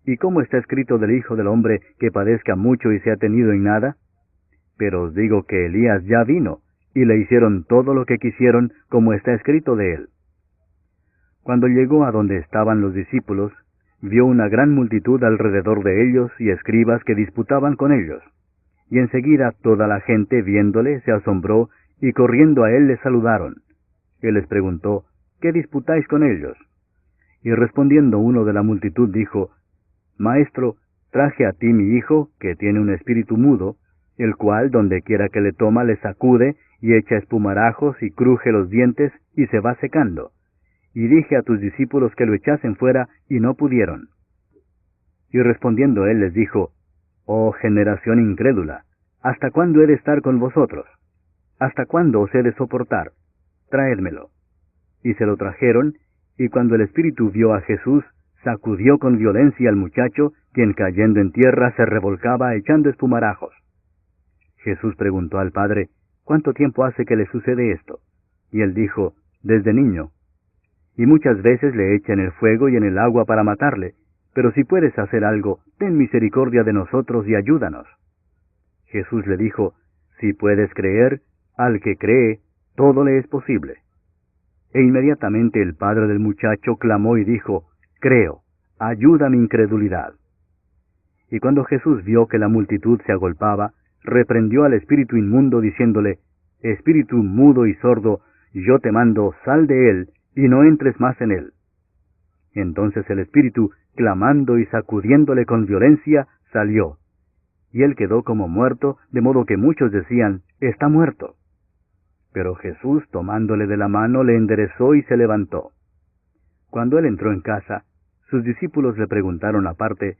¿Y cómo está escrito del Hijo del Hombre que padezca mucho y sea tenido en nada? Pero os digo que Elías ya vino, y le hicieron todo lo que quisieron, como está escrito de él. Cuando llegó a donde estaban los discípulos, vio una gran multitud alrededor de ellos y escribas que disputaban con ellos. Y enseguida toda la gente, viéndole, se asombró, y corriendo a él le saludaron. Él les preguntó, ¿qué disputáis con ellos? Y respondiendo uno de la multitud dijo, Maestro, traje a ti mi hijo, que tiene un espíritu mudo, el cual donde quiera que le toma le sacude, y echa espumarajos, y cruje los dientes, y se va secando. Y dije a tus discípulos que lo echasen fuera, y no pudieron. Y respondiendo él les dijo, Oh generación incrédula, ¿hasta cuándo he de estar con vosotros? ¿Hasta cuándo os he de soportar? Traédmelo. Y se lo trajeron, y cuando el espíritu vio a Jesús, sacudió con violencia al muchacho, quien cayendo en tierra se revolcaba echando espumarajos. Jesús preguntó al padre, ¿cuánto tiempo hace que le sucede esto? Y él dijo, desde niño. Y muchas veces le echa en el fuego y en el agua para matarle, pero si puedes hacer algo, ten misericordia de nosotros y ayúdanos. Jesús le dijo, si puedes creer, al que cree, todo le es posible. E inmediatamente el padre del muchacho clamó y dijo, creo, ayuda mi incredulidad. Y cuando Jesús vio que la multitud se agolpaba, reprendió al espíritu inmundo diciéndole, Espíritu mudo y sordo, yo te mando, sal de él, y no entres más en él. Entonces el espíritu, clamando y sacudiéndole con violencia, salió. Y él quedó como muerto, de modo que muchos decían, está muerto. Pero Jesús, tomándole de la mano, le enderezó y se levantó. Cuando él entró en casa, sus discípulos le preguntaron aparte,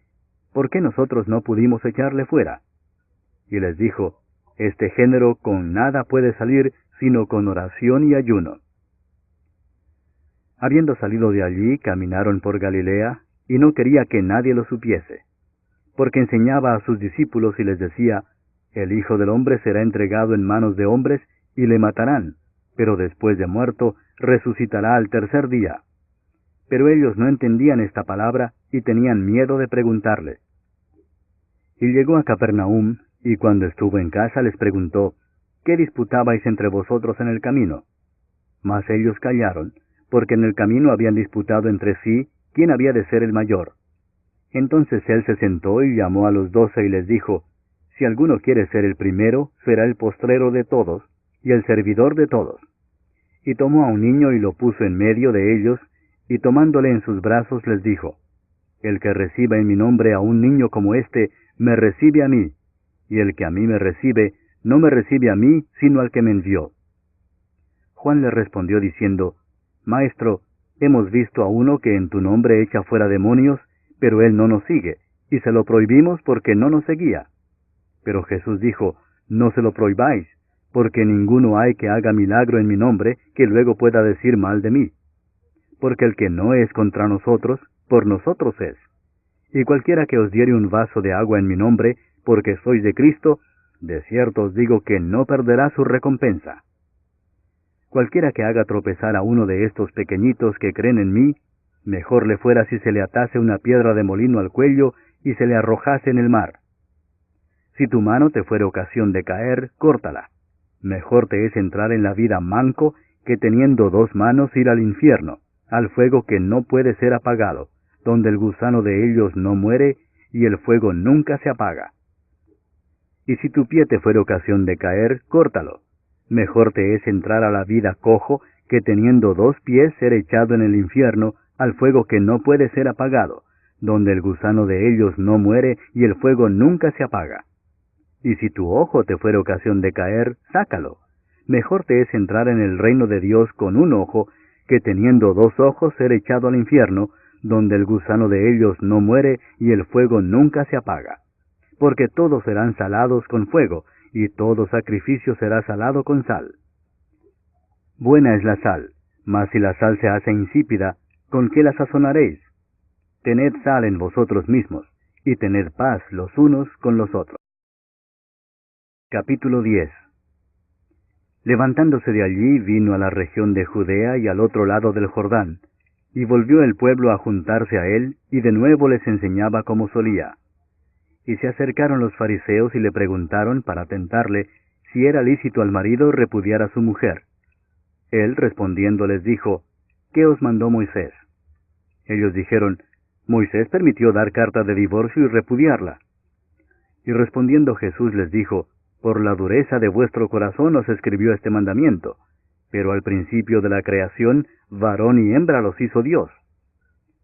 ¿por qué nosotros no pudimos echarle fuera? Y les dijo, este género con nada puede salir, sino con oración y ayuno. Habiendo salido de allí, caminaron por Galilea, y no quería que nadie lo supiese, porque enseñaba a sus discípulos y les decía, el Hijo del Hombre será entregado en manos de hombres, y le matarán, pero después de muerto, resucitará al tercer día. Pero ellos no entendían esta palabra, y tenían miedo de preguntarle. Y llegó a Capernaum, y cuando estuvo en casa les preguntó, ¿qué disputabais entre vosotros en el camino? Mas ellos callaron, porque en el camino habían disputado entre sí quién había de ser el mayor. Entonces él se sentó y llamó a los 12 y les dijo, si alguno quiere ser el primero, será el postrero de todos, y el servidor de todos. Y tomó a un niño y lo puso en medio de ellos, y tomándole en sus brazos les dijo, el que reciba en mi nombre a un niño como este, me recibe a mí, y el que a mí me recibe, no me recibe a mí, sino al que me envió. Juan le respondió diciendo, Maestro, hemos visto a uno que en tu nombre echa fuera demonios, pero él no nos sigue, y se lo prohibimos porque no nos seguía. Pero Jesús dijo, no se lo prohibáis, porque ninguno hay que haga milagro en mi nombre, que luego pueda decir mal de mí. Porque el que no es contra nosotros, por nosotros es. Y cualquiera que os diere un vaso de agua en mi nombre, porque sois de Cristo, de cierto os digo que no perderá su recompensa. Cualquiera que haga tropezar a uno de estos pequeñitos que creen en mí, mejor le fuera si se le atase una piedra de molino al cuello y se le arrojase en el mar. Si tu mano te fuere ocasión de caer, córtala. Mejor te es entrar en la vida manco que teniendo 2 manos ir al infierno, al fuego que no puede ser apagado, donde el gusano de ellos no muere y el fuego nunca se apaga. Y si tu pie te fuere ocasión de caer, córtalo. Mejor te es entrar a la vida cojo que teniendo 2 pies ser echado en el infierno, al fuego que no puede ser apagado, donde el gusano de ellos no muere y el fuego nunca se apaga. Y si tu ojo te fuere ocasión de caer, sácalo. Mejor te es entrar en el reino de Dios con un ojo, que teniendo 2 ojos ser echado al infierno, donde el gusano de ellos no muere y el fuego nunca se apaga. Porque todos serán salados con fuego, y todo sacrificio será salado con sal. Buena es la sal, mas si la sal se hace insípida, ¿con qué la sazonaréis? Tened sal en vosotros mismos, y tened paz los unos con los otros. Capítulo 10. Levantándose de allí, vino a la región de Judea y al otro lado del Jordán, y volvió el pueblo a juntarse a él, y de nuevo les enseñaba como solía. Y se acercaron los fariseos y le preguntaron para tentarle si era lícito al marido repudiar a su mujer. Él respondiendo les dijo, ¿qué os mandó Moisés? Ellos dijeron, Moisés permitió dar carta de divorcio y repudiarla. Y respondiendo Jesús les dijo, por la dureza de vuestro corazón os escribió este mandamiento, pero al principio de la creación, varón y hembra los hizo Dios.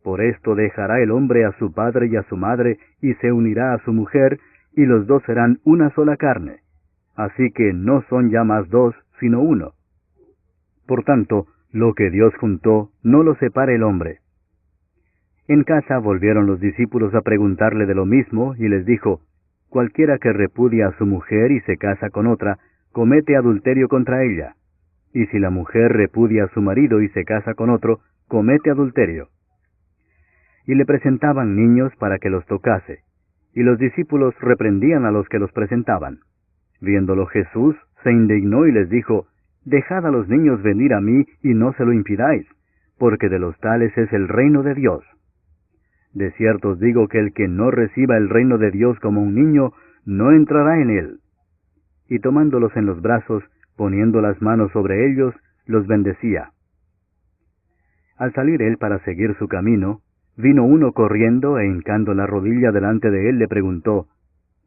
Por esto dejará el hombre a su padre y a su madre, y se unirá a su mujer, y los dos serán una sola carne. Así que no son ya más dos, sino uno. Por tanto, lo que Dios juntó, no lo separe el hombre. En casa volvieron los discípulos a preguntarle de lo mismo, y les dijo, cualquiera que repudia a su mujer y se casa con otra, comete adulterio contra ella. Y si la mujer repudia a su marido y se casa con otro, comete adulterio. Y le presentaban niños para que los tocase, y los discípulos reprendían a los que los presentaban. Viéndolo Jesús, se indignó y les dijo, dejad a los niños venir a mí y no se lo impidáis, porque de los tales es el reino de Dios. De cierto os digo que el que no reciba el reino de Dios como un niño, no entrará en él. Y tomándolos en los brazos, poniendo las manos sobre ellos, los bendecía. Al salir él para seguir su camino, vino uno corriendo e hincando la rodilla delante de él le preguntó,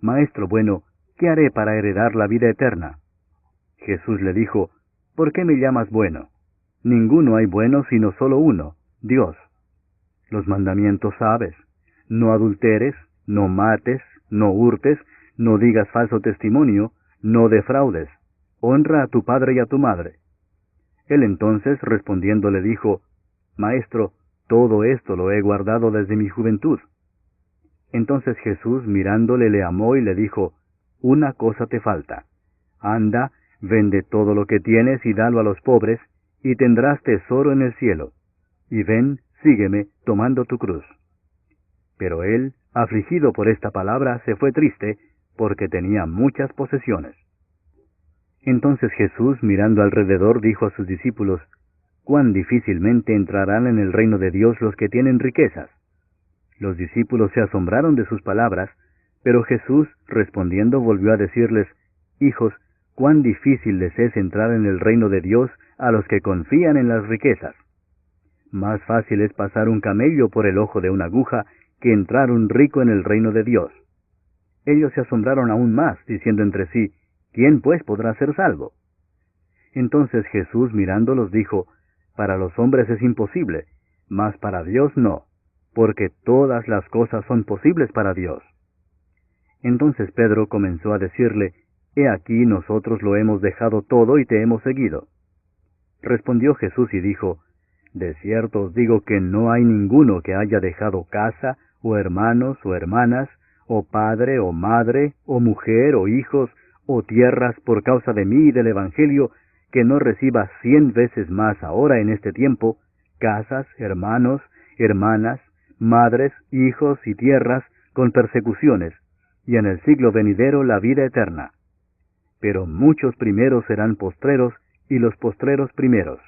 Maestro bueno, ¿qué haré para heredar la vida eterna? Jesús le dijo, ¿por qué me llamas bueno? Ninguno hay bueno sino solo uno, Dios. Los mandamientos sabes, no adulteres, no mates, no hurtes, no digas falso testimonio, no defraudes, honra a tu padre y a tu madre. Él entonces respondiendo le dijo, Maestro, todo esto lo he guardado desde mi juventud. Entonces Jesús mirándole le amó y le dijo, una cosa te falta. Anda, vende todo lo que tienes y dalo a los pobres, y tendrás tesoro en el cielo. Y ven, sígueme, tomando tu cruz. Pero él, afligido por esta palabra, se fue triste, porque tenía muchas posesiones. Entonces Jesús, mirando alrededor, dijo a sus discípulos, cuán difícilmente entrarán en el reino de Dios los que tienen riquezas. Los discípulos se asombraron de sus palabras, pero Jesús, respondiendo, volvió a decirles, hijos, cuán difícil les es entrar en el reino de Dios a los que confían en las riquezas. Más fácil es pasar un camello por el ojo de una aguja que entrar un rico en el reino de Dios. Ellos se asombraron aún más, diciendo entre sí, ¿quién pues podrá ser salvo? Entonces Jesús mirándolos dijo, para los hombres es imposible, mas para Dios no, porque todas las cosas son posibles para Dios. Entonces Pedro comenzó a decirle, he aquí nosotros lo hemos dejado todo y te hemos seguido. Respondió Jesús y dijo, de cierto os digo que no hay ninguno que haya dejado casa, o hermanos, o hermanas, o padre, o madre, o mujer, o hijos, o tierras por causa de mí y del Evangelio, que no reciba 100 veces más ahora en este tiempo, casas, hermanos, hermanas, madres, hijos y tierras, con persecuciones, y en el siglo venidero la vida eterna. Pero muchos primeros serán postreros, y los postreros primeros.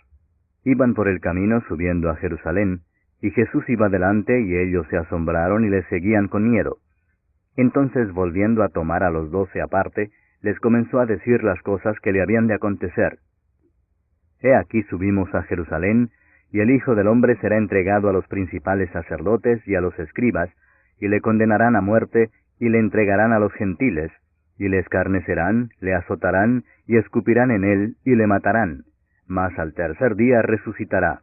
Iban por el camino subiendo a Jerusalén, y Jesús iba delante, y ellos se asombraron y le seguían con miedo. Entonces, volviendo a tomar a los 12 aparte, les comenzó a decir las cosas que le habían de acontecer. He aquí subimos a Jerusalén, y el Hijo del Hombre será entregado a los principales sacerdotes y a los escribas, y le condenarán a muerte, y le entregarán a los gentiles, y le escarnecerán, le azotarán, y escupirán en él, y le matarán, mas al tercer día resucitará.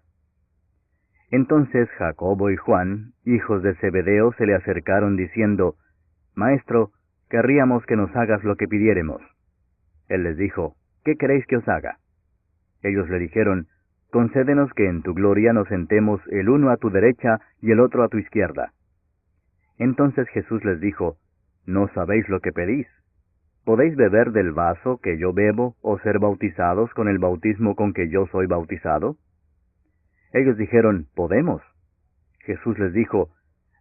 Entonces Jacobo y Juan, hijos de Zebedeo, se le acercaron diciendo, Maestro, querríamos que nos hagas lo que pidiéremos. Él les dijo, ¿qué queréis que os haga? Ellos le dijeron, concédenos que en tu gloria nos sentemos el uno a tu derecha y el otro a tu izquierda. Entonces Jesús les dijo, ¿no sabéis lo que pedís? ¿Podéis beber del vaso que yo bebo o ser bautizados con el bautismo con que yo soy bautizado? Ellos dijeron, podemos. Jesús les dijo,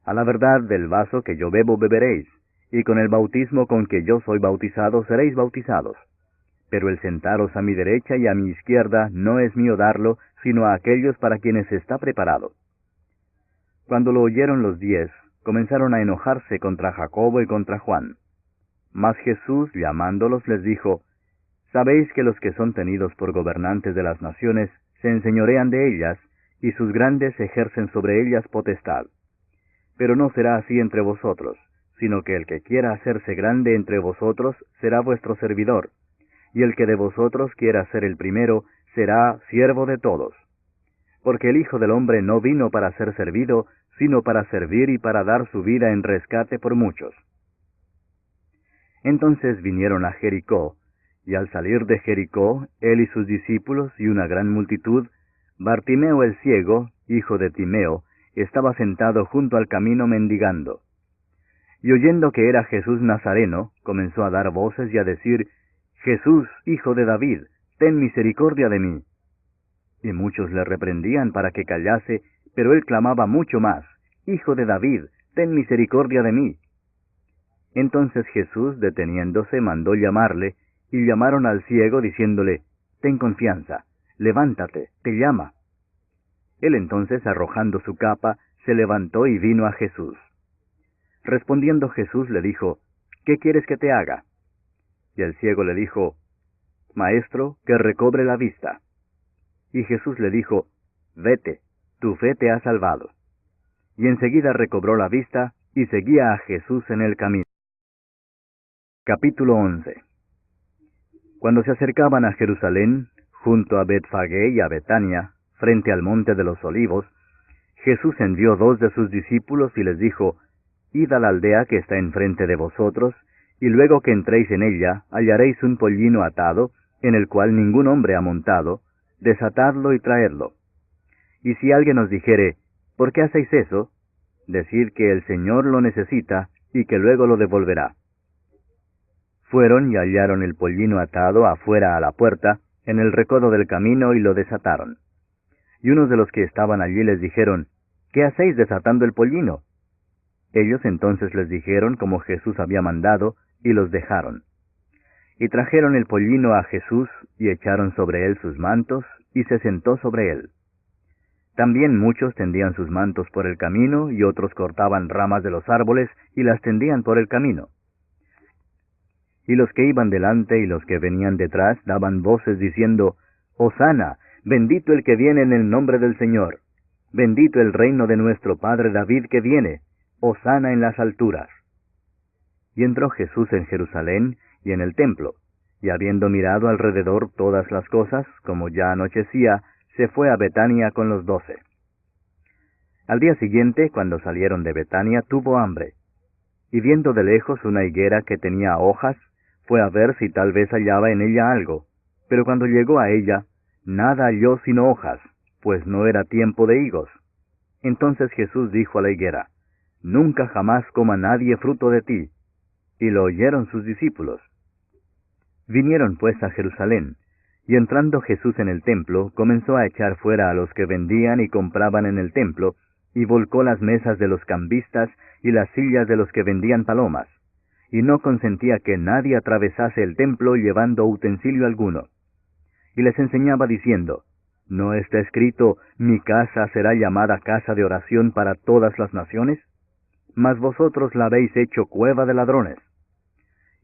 a la verdad del vaso que yo bebo beberéis, y con el bautismo con que yo soy bautizado seréis bautizados. Pero el sentaros a mi derecha y a mi izquierda no es mío darlo, sino a aquellos para quienes está preparado. Cuando lo oyeron los 10, comenzaron a enojarse contra Jacobo y contra Juan. Mas Jesús, llamándolos, les dijo, sabéis que los que son tenidos por gobernantes de las naciones se enseñorean de ellas, y sus grandes ejercen sobre ellas potestad. Pero no será así entre vosotros, sino que el que quiera hacerse grande entre vosotros será vuestro servidor, y el que de vosotros quiera ser el primero será siervo de todos. Porque el Hijo del Hombre no vino para ser servido, sino para servir y para dar su vida en rescate por muchos. Entonces vinieron a Jericó, y al salir de Jericó, él y sus discípulos y una gran multitud, Bartimeo el ciego, hijo de Timeo, estaba sentado junto al camino mendigando. Y oyendo que era Jesús Nazareno, comenzó a dar voces y a decir, Jesús, hijo de David, ten misericordia de mí. Y muchos le reprendían para que callase, pero él clamaba mucho más, Hijo de David, ten misericordia de mí. Entonces Jesús, deteniéndose, mandó llamarle, y llamaron al ciego, diciéndole, Ten confianza, levántate, te llama. Él entonces, arrojando su capa, se levantó y vino a Jesús. Respondiendo Jesús le dijo, ¿Qué quieres que te haga? Y el ciego le dijo, Maestro, que recobre la vista. Y Jesús le dijo, Vete, tu fe te ha salvado. Y enseguida recobró la vista, y seguía a Jesús en el camino. Capítulo 11. Cuando se acercaban a Jerusalén, junto a Betfagé y a Betania, frente al monte de los Olivos, Jesús envió 2 de sus discípulos y les dijo, Id a la aldea que está enfrente de vosotros, y luego que entréis en ella, hallaréis un pollino atado, en el cual ningún hombre ha montado, desatadlo y traedlo. Y si alguien os dijere, ¿por qué hacéis eso? Decid que el Señor lo necesita, y que luego lo devolverá. Fueron y hallaron el pollino atado afuera a la puerta, en el recodo del camino, y lo desataron. Y unos de los que estaban allí les dijeron, ¿qué hacéis desatando el pollino? Ellos entonces les dijeron como Jesús había mandado, y los dejaron. Y trajeron el pollino a Jesús, y echaron sobre él sus mantos, y se sentó sobre él. También muchos tendían sus mantos por el camino, y otros cortaban ramas de los árboles, y las tendían por el camino. Y los que iban delante y los que venían detrás daban voces diciendo, Hosana, bendito el que viene en el nombre del Señor. Bendito el reino de nuestro padre David que viene. Hosana en las alturas. Y entró Jesús en Jerusalén y en el templo, y habiendo mirado alrededor todas las cosas, como ya anochecía, se fue a Betania con los 12. Al día siguiente, cuando salieron de Betania, tuvo hambre. Y viendo de lejos una higuera que tenía hojas, fue a ver si tal vez hallaba en ella algo. Pero cuando llegó a ella, nada halló sino hojas, pues no era tiempo de higos. Entonces Jesús dijo a la higuera, Nunca jamás coma nadie fruto de ti. Y lo oyeron sus discípulos. Vinieron pues a Jerusalén, y entrando Jesús en el templo, comenzó a echar fuera a los que vendían y compraban en el templo, y volcó las mesas de los cambistas y las sillas de los que vendían palomas, y no consentía que nadie atravesase el templo llevando utensilio alguno. Y les enseñaba diciendo, ¿no está escrito, mi casa será llamada casa de oración para todas las naciones? Mas vosotros la habéis hecho cueva de ladrones.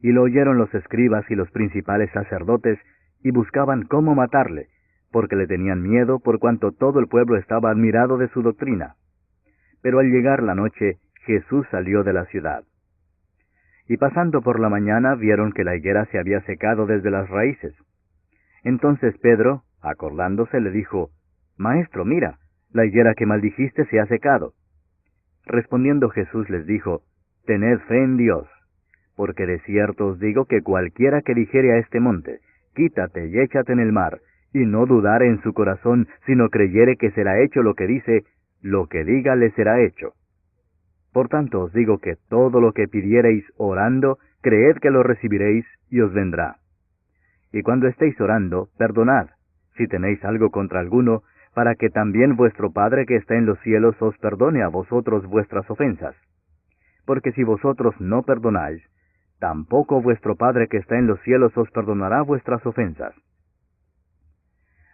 Y lo oyeron los escribas y los principales sacerdotes, y buscaban cómo matarle, porque le tenían miedo por cuanto todo el pueblo estaba admirado de su doctrina. Pero al llegar la noche, Jesús salió de la ciudad. Y pasando por la mañana vieron que la higuera se había secado desde las raíces. Entonces Pedro, acordándose, le dijo, Maestro, mira, la higuera que maldijiste se ha secado. Respondiendo Jesús les dijo, Tened fe en Dios, porque de cierto os digo que cualquiera que dijere a este monte, Quítate y échate en el mar, y no dudare en su corazón, sino creyere que será hecho lo que dice, lo que diga le será hecho. Por tanto os digo que todo lo que pidiereis orando, creed que lo recibiréis, y os vendrá. Y cuando estéis orando, perdonad, si tenéis algo contra alguno, para que también vuestro Padre que está en los cielos os perdone a vosotros vuestras ofensas. Porque si vosotros no perdonáis, tampoco vuestro Padre que está en los cielos os perdonará vuestras ofensas.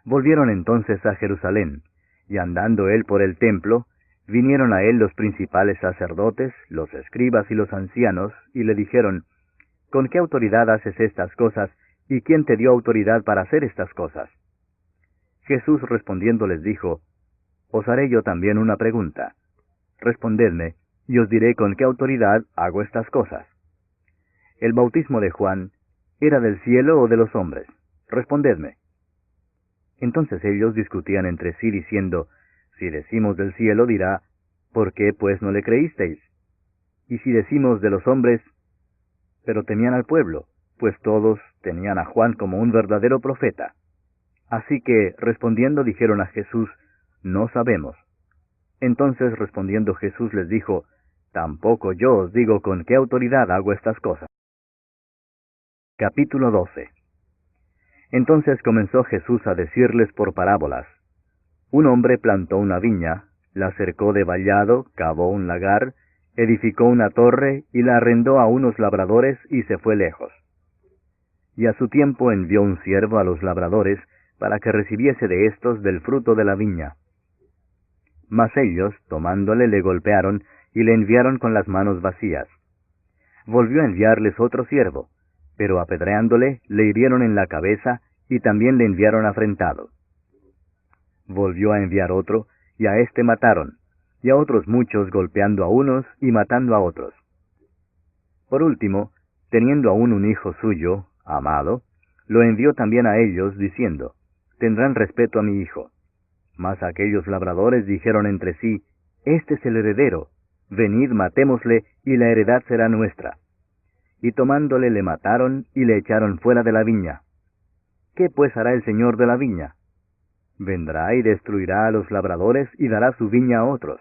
Volvieron entonces a Jerusalén, y andando él por el templo, vinieron a él los principales sacerdotes, los escribas y los ancianos, y le dijeron, ¿con qué autoridad haces estas cosas, y quién te dio autoridad para hacer estas cosas? Jesús respondiendo les dijo, Os haré yo también una pregunta. Respondedme, y os diré con qué autoridad hago estas cosas. ¿El bautismo de Juan era del cielo o de los hombres? Respondedme. Entonces ellos discutían entre sí, diciendo, si decimos del cielo, dirá, ¿por qué pues no le creísteis? Y si decimos de los hombres, pero temían al pueblo, pues todos tenían a Juan como un verdadero profeta. Así que, respondiendo, dijeron a Jesús, no sabemos. Entonces respondiendo Jesús les dijo, tampoco yo os digo con qué autoridad hago estas cosas. Capítulo 12. Entonces comenzó Jesús a decirles por parábolas. Un hombre plantó una viña, la cercó de vallado, cavó un lagar, edificó una torre y la arrendó a unos labradores y se fue lejos. Y a su tiempo envió un siervo a los labradores para que recibiese de éstos del fruto de la viña. Mas ellos, tomándole, le golpearon y le enviaron con las manos vacías. Volvió a enviarles otro siervo, pero apedreándole, le hirieron en la cabeza y también le enviaron afrentado. Volvió a enviar otro, y a éste mataron, y a otros muchos golpeando a unos y matando a otros. Por último, teniendo aún un hijo suyo, amado, lo envió también a ellos, diciendo, tendrán respeto a mi hijo. Mas aquellos labradores dijeron entre sí, este es el heredero, venid matémosle, y la heredad será nuestra. Y tomándole le mataron, y le echaron fuera de la viña. ¿Qué pues hará el señor de la viña? Vendrá y destruirá a los labradores, y dará su viña a otros.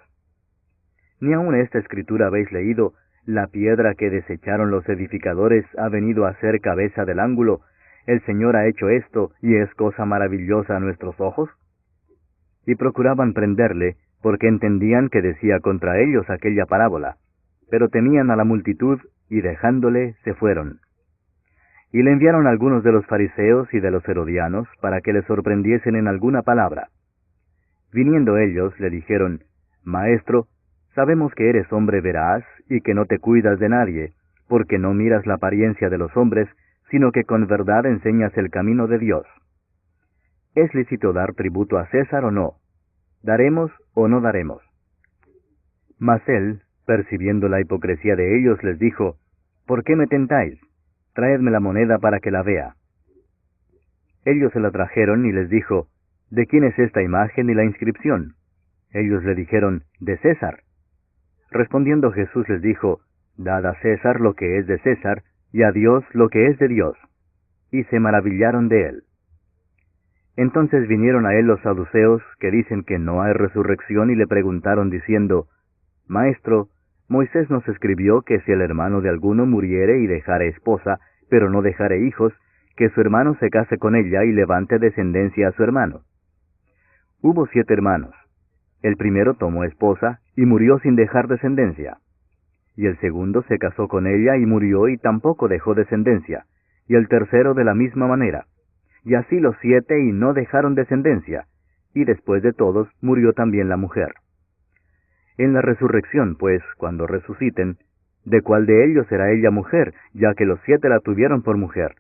Ni aun esta escritura habéis leído, la piedra que desecharon los edificadores ha venido a ser cabeza del ángulo, el Señor ha hecho esto, y es cosa maravillosa a nuestros ojos. Y procuraban prenderle, porque entendían que decía contra ellos aquella parábola, pero temían a la multitud, y dejándole, se fueron. Y le enviaron algunos de los fariseos y de los herodianos, para que le sorprendiesen en alguna palabra. Viniendo ellos, le dijeron, Maestro, sabemos que eres hombre veraz, y que no te cuidas de nadie, porque no miras la apariencia de los hombres, sino que con verdad enseñas el camino de Dios. ¿Es lícito dar tributo a César o no? ¿Daremos o no daremos? Mas él, percibiendo la hipocresía de ellos, les dijo, ¿por qué me tentáis? Traedme la moneda para que la vea. Ellos se la trajeron y les dijo, ¿de quién es esta imagen y la inscripción? Ellos le dijeron, de César. Respondiendo Jesús les dijo, dad a César lo que es de César, y a Dios lo que es de Dios. Y se maravillaron de él. Entonces vinieron a él los saduceos, que dicen que no hay resurrección, y le preguntaron diciendo, Maestro, Moisés nos escribió que si el hermano de alguno muriere y dejare esposa, pero no dejare hijos, que su hermano se case con ella y levante descendencia a su hermano. Hubo 7 hermanos. El primero tomó esposa y murió sin dejar descendencia. Y el segundo se casó con ella y murió y tampoco dejó descendencia. Y el tercero de la misma manera. Y así los 7 y no dejaron descendencia. Y después de todos murió también la mujer. En la resurrección, pues, cuando resuciten, ¿de cuál de ellos será ella mujer, ya que los 7 la tuvieron por mujer?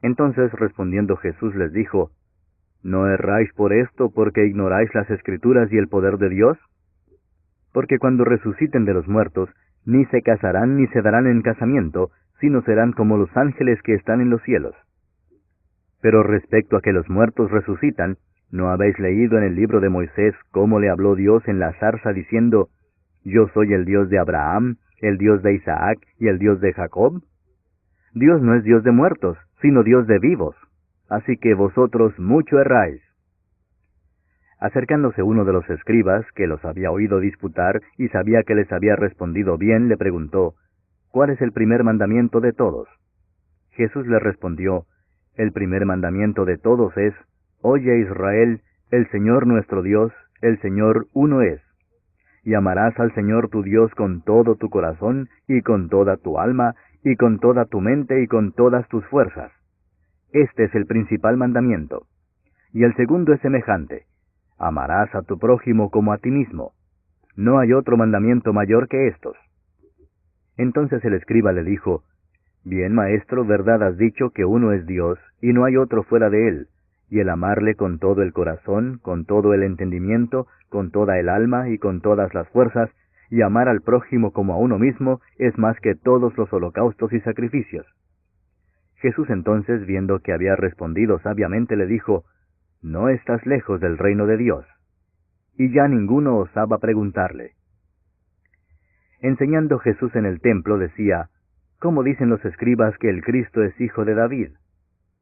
Entonces respondiendo Jesús les dijo, ¿no erráis por esto porque ignoráis las Escrituras y el poder de Dios? Porque cuando resuciten de los muertos, ni se casarán ni se darán en casamiento, sino serán como los ángeles que están en los cielos. Pero respecto a que los muertos resucitan, ¿no habéis leído en el libro de Moisés cómo le habló Dios en la zarza diciendo, Yo soy el Dios de Abraham, el Dios de Isaac y el Dios de Jacob? Dios no es Dios de muertos, sino Dios de vivos. Así que vosotros mucho erráis. Acercándose uno de los escribas, que los había oído disputar y sabía que les había respondido bien, le preguntó, ¿cuál es el primer mandamiento de todos? Jesús le respondió, el primer mandamiento de todos es, Oye Israel, el Señor nuestro Dios, el Señor uno es. Y amarás al Señor tu Dios con todo tu corazón, y con toda tu alma, y con toda tu mente, y con todas tus fuerzas. Este es el principal mandamiento. Y el segundo es semejante. Amarás a tu prójimo como a ti mismo. No hay otro mandamiento mayor que estos. Entonces el escriba le dijo, Bien, maestro, verdad has dicho que uno es Dios, y no hay otro fuera de él, y el amarle con todo el corazón, con todo el entendimiento, con toda el alma y con todas las fuerzas, y amar al prójimo como a uno mismo, es más que todos los holocaustos y sacrificios. Jesús entonces, viendo que había respondido sabiamente, le dijo,
no estás lejos del reino de Dios. Y ya ninguno osaba preguntarle. Enseñando Jesús en el templo decía, ¿cómo dicen los escribas que el Cristo es hijo de David?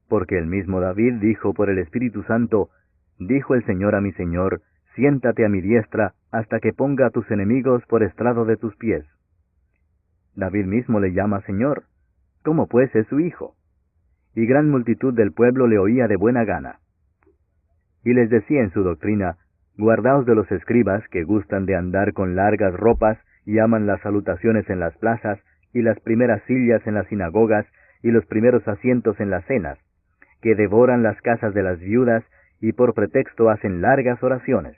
Porque el mismo David dijo por el Espíritu Santo, dijo el Señor a mi Señor, siéntate a mi diestra, hasta que ponga a tus enemigos por estrado de tus pies. David mismo le llama Señor. ¿Cómo pues es su hijo? Y gran multitud del pueblo le oía de buena gana. Y les decía en su doctrina, guardaos de los escribas que gustan de andar con largas ropas y aman las salutaciones en las plazas, y las primeras sillas en las sinagogas, y los primeros asientos en las cenas, que devoran las casas de las viudas, y por pretexto hacen largas oraciones.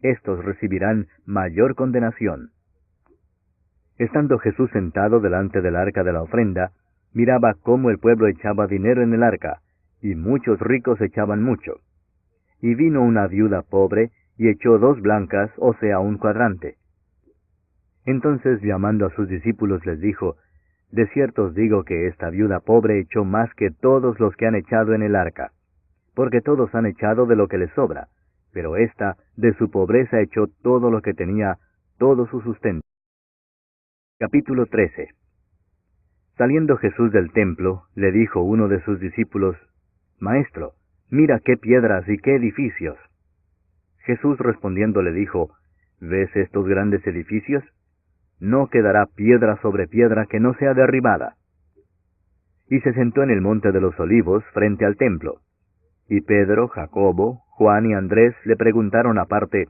Estos recibirán mayor condenación. Estando Jesús sentado delante del arca de la ofrenda, miraba cómo el pueblo echaba dinero en el arca, y muchos ricos echaban mucho. Y vino una viuda pobre, y echó 2 blancas, o sea, un cuadrante. Entonces, llamando a sus discípulos, les dijo, de cierto os digo que esta viuda pobre echó más que todos los que han echado en el arca, porque todos han echado de lo que les sobra, pero ésta de su pobreza echó todo lo que tenía, todo su sustento. Capítulo 13. Saliendo Jesús del templo, le dijo uno de sus discípulos, Maestro, mira qué piedras y qué edificios. Jesús respondiendo le dijo, ¿ves estos grandes edificios? No quedará piedra sobre piedra que no sea derribada. Y se sentó en el monte de los olivos frente al templo. Y Pedro, Jacobo, Juan y Andrés le preguntaron aparte,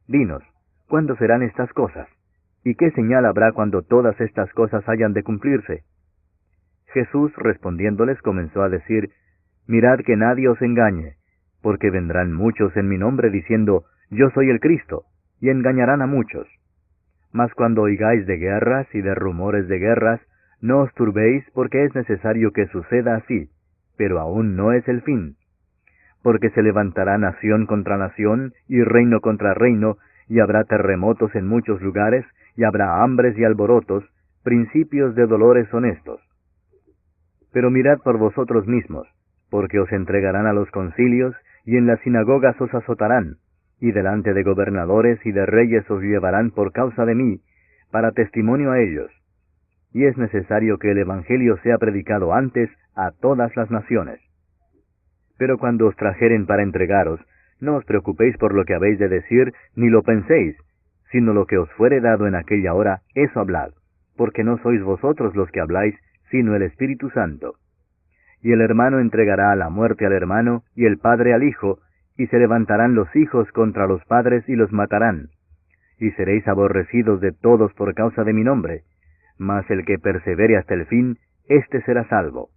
Dinos, ¿cuándo serán estas cosas? ¿Y qué señal habrá cuando todas estas cosas hayan de cumplirse? Jesús respondiéndoles comenzó a decir, Mirad que nadie os engañe, porque vendrán muchos en mi nombre diciendo, Yo soy el Cristo, y engañarán a muchos. Mas cuando oigáis de guerras y de rumores de guerras, no os turbéis, porque es necesario que suceda así, pero aún no es el fin. Porque se levantará nación contra nación, y reino contra reino, y habrá terremotos en muchos lugares, y habrá hambres y alborotos, principios de dolores son estos. Pero mirad por vosotros mismos, porque os entregarán a los concilios, y en las sinagogas os azotarán, y delante de gobernadores y de reyes os llevarán por causa de mí, para testimonio a ellos. Y es necesario que el Evangelio sea predicado antes a todas las naciones. Pero cuando os trajeren para entregaros, no os preocupéis por lo que habéis de decir, ni lo penséis, sino lo que os fuere dado en aquella hora, eso hablad, porque no sois vosotros los que habláis, sino el Espíritu Santo. Y el hermano entregará a la muerte al hermano, y el padre al hijo, y se levantarán los hijos contra los padres y los matarán. Y seréis aborrecidos de todos por causa de mi nombre, mas el que persevere hasta el fin, éste será salvo.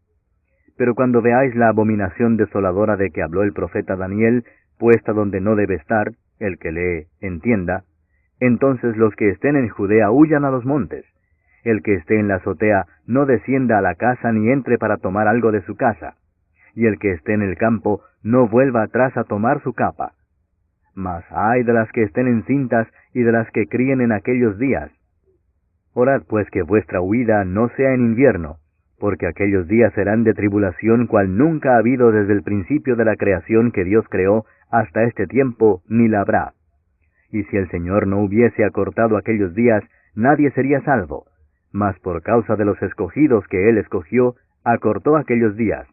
Pero cuando veáis la abominación desoladora de que habló el profeta Daniel, puesta donde no debe estar, el que lee, entienda, entonces los que estén en Judea huyan a los montes. El que esté en la azotea no descienda a la casa ni entre para tomar algo de su casa. Y el que esté en el campo no vuelva atrás a tomar su capa. Mas ay de las que estén encintas y de las que críen en aquellos días. Orad pues que vuestra huida no sea en invierno, porque aquellos días serán de tribulación cual nunca ha habido desde el principio de la creación que Dios creó hasta este tiempo, ni la habrá. Y si el Señor no hubiese acortado aquellos días, nadie sería salvo, mas por causa de los escogidos que Él escogió, acortó aquellos días.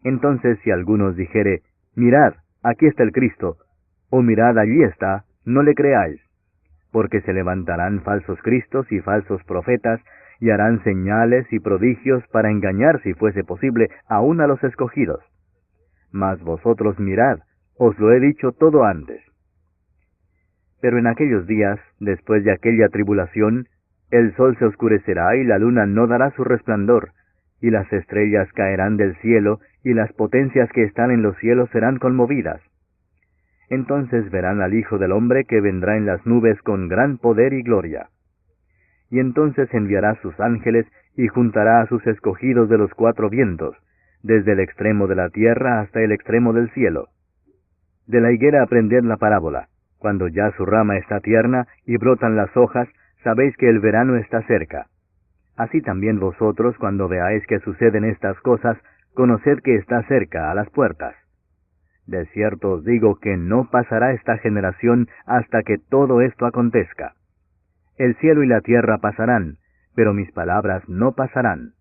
Entonces si alguno os dijere, mirad, aquí está el Cristo, o mirad, allí está, no le creáis, porque se levantarán falsos cristos y falsos profetas, y harán señales y prodigios para engañar, si fuese posible, aún a los escogidos. Mas vosotros mirad, os lo he dicho todo antes. Pero en aquellos días, después de aquella tribulación, el sol se oscurecerá y la luna no dará su resplandor, y las estrellas caerán del cielo, y las potencias que están en los cielos serán conmovidas. Entonces verán al Hijo del Hombre que vendrá en las nubes con gran poder y gloria. Y entonces enviará sus ángeles y juntará a sus escogidos de los 4 vientos, desde el extremo de la tierra hasta el extremo del cielo. De la higuera aprended la parábola. Cuando ya su rama está tierna y brotan las hojas, sabéis que el verano está cerca. Así también vosotros, cuando veáis que suceden estas cosas, conoced que está cerca, a las puertas. De cierto os digo que no pasará esta generación hasta que todo esto acontezca. El cielo y la tierra pasarán, pero mis palabras no pasarán.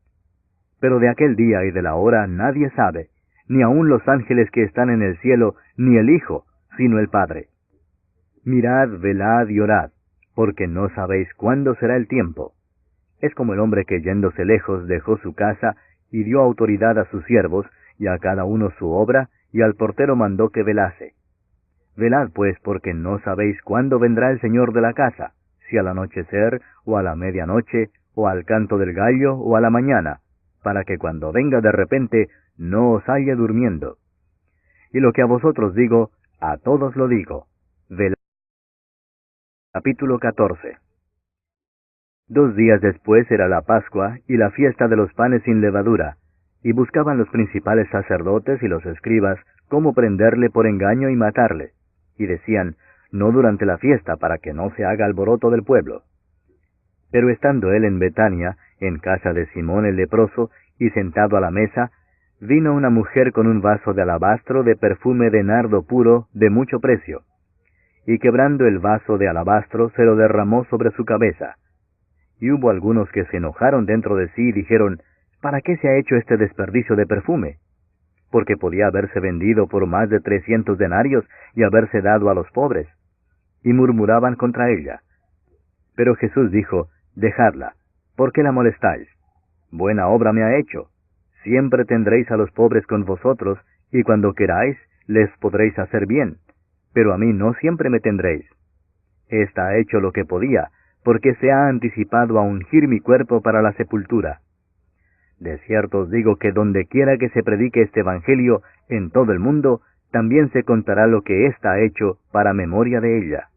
Pero de aquel día y de la hora nadie sabe, ni aun los ángeles que están en el cielo, ni el Hijo, sino el Padre. Mirad, velad y orad, porque no sabéis cuándo será el tiempo. Es como el hombre que yéndose lejos dejó su casa y dio autoridad a sus siervos, y a cada uno su obra, y al portero mandó que velase. Velad pues, porque no sabéis cuándo vendrá el Señor de la casa, si al anochecer, o a la medianoche, o al canto del gallo, o a la mañana, para que cuando venga de repente no os halle durmiendo. Y lo que a vosotros digo, a todos lo digo. Velad. Capítulo 14. 2 días después era la Pascua y la fiesta de los panes sin levadura, y buscaban los principales sacerdotes y los escribas cómo prenderle por engaño y matarle, y decían, no durante la fiesta, para que no se haga alboroto del pueblo. Pero estando él en Betania, en casa de Simón el leproso, y sentado a la mesa, vino una mujer con un vaso de alabastro de perfume de nardo puro de mucho precio, y quebrando el vaso de alabastro se lo derramó sobre su cabeza. Y hubo algunos que se enojaron dentro de sí y dijeron, ¿para qué se ha hecho este desperdicio de perfume? Porque podía haberse vendido por más de 300 denarios y haberse dado a los pobres. Y murmuraban contra ella. Pero Jesús dijo, dejadla, ¿por qué la molestáis? Buena obra me ha hecho. Siempre tendréis a los pobres con vosotros, y cuando queráis, les podréis hacer bien, pero a mí no siempre me tendréis. Esta ha hecho lo que podía, porque se ha anticipado a ungir mi cuerpo para la sepultura. De cierto os digo que donde quiera que se predique este evangelio en todo el mundo, también se contará lo que ésta ha hecho para memoria de ella.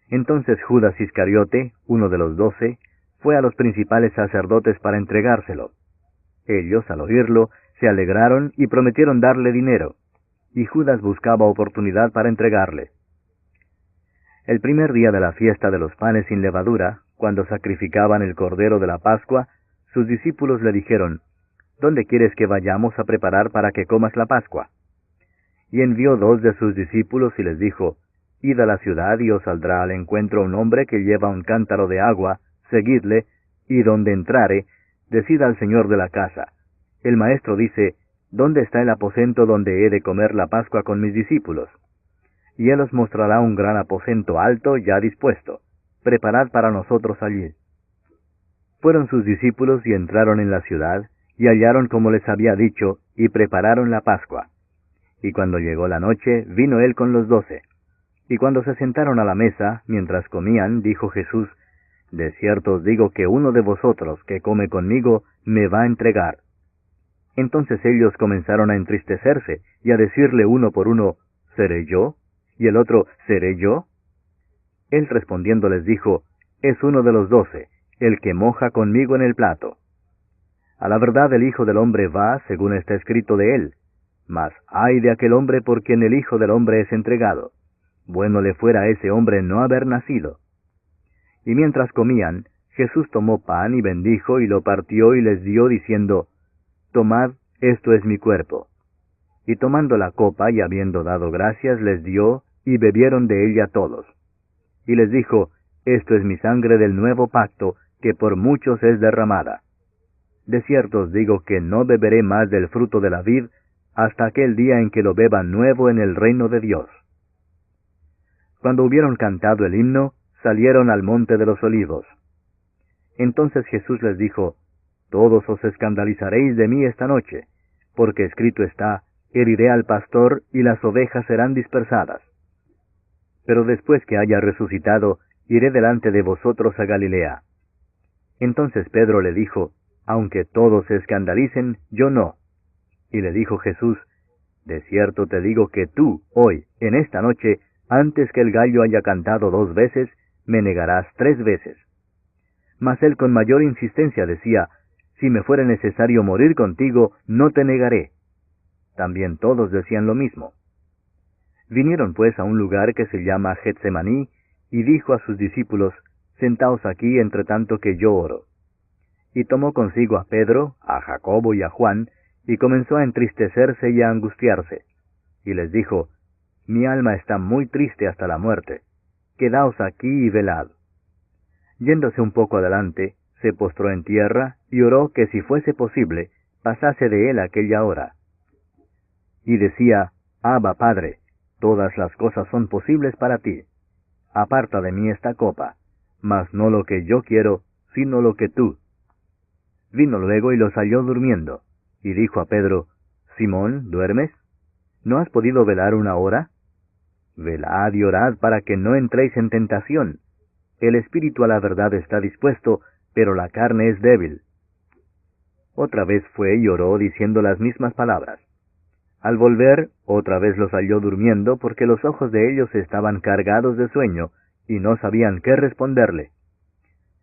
Entonces Judas Iscariote, uno de los 12, fue a los principales sacerdotes para entregárselo. Ellos, al oírlo, se alegraron y prometieron darle dinero, y Judas buscaba oportunidad para entregarle. El primer día de la fiesta de los panes sin levadura, cuando sacrificaban el cordero de la Pascua, sus discípulos le dijeron, ¿dónde quieres que vayamos a preparar para que comas la Pascua? Y envió 2 de sus discípulos y les dijo, id a la ciudad y os saldrá al encuentro un hombre que lleva un cántaro de agua, seguidle, y donde entrare, decid al señor de la casa, el maestro dice, ¿dónde está el aposento donde he de comer la Pascua con mis discípulos? Y él os mostrará un gran aposento alto ya dispuesto. Preparad para nosotros allí. Fueron sus discípulos y entraron en la ciudad, y hallaron como les había dicho, y prepararon la Pascua. Y cuando llegó la noche, vino él con los 12. Y cuando se sentaron a la mesa, mientras comían, dijo Jesús, de cierto os digo que uno de vosotros que come conmigo me va a entregar. Entonces ellos comenzaron a entristecerse, y a decirle uno por uno, ¿seré yo? Y el otro, ¿seré yo? Él respondiendo les dijo, es uno de los 12, el que moja conmigo en el plato. A la verdad el Hijo del Hombre va, según está escrito de él, mas ay de aquel hombre por quien el Hijo del Hombre es entregado. Bueno le fuera a ese hombre no haber nacido. Y mientras comían, Jesús tomó pan y bendijo y lo partió y les dio, diciendo, tomad, esto es mi cuerpo. Y tomando la copa y habiendo dado gracias, les dio, y bebieron de ella todos. Y les dijo, esto es mi sangre del nuevo pacto, que por muchos es derramada. De cierto os digo que no beberé más del fruto de la vid, hasta aquel día en que lo beba nuevo en el reino de Dios. Cuando hubieron cantado el himno, salieron al monte de los olivos. Entonces Jesús les dijo, todos os escandalizaréis de mí esta noche, porque escrito está, heriré al pastor y las ovejas serán dispersadas. Pero después que haya resucitado, iré delante de vosotros a Galilea. Entonces Pedro le dijo, aunque todos se escandalicen, yo no. Y le dijo Jesús, de cierto te digo que tú, hoy, en esta noche, antes que el gallo haya cantado 2 veces, me negarás 3 veces. Mas él con mayor insistencia decía, si me fuere necesario morir contigo, no te negaré. También todos decían lo mismo. Vinieron pues a un lugar que se llama Getsemaní, y dijo a sus discípulos, sentaos aquí entre tanto que yo oro. Y tomó consigo a Pedro, a Jacobo y a Juan, y comenzó a entristecerse y a angustiarse. y les dijo, Mi alma está muy triste hasta la muerte. Quedaos aquí y velad. Yéndose un poco adelante, se postró en tierra y oró que si fuese posible, pasase de él aquella hora. Y decía, Abba, Padre, todas las cosas son posibles para ti. Aparta de mí esta copa, mas no lo que yo quiero, sino lo que tú. Vino luego y los halló durmiendo, y dijo a Pedro, Simón, ¿duermes? ¿No has podido velar una hora? Velad y orad para que no entréis en tentación. El espíritu a la verdad está dispuesto, pero la carne es débil. Otra vez fue y oró diciendo las mismas palabras. Al volver, otra vez los halló durmiendo, porque los ojos de ellos estaban cargados de sueño, y no sabían qué responderle.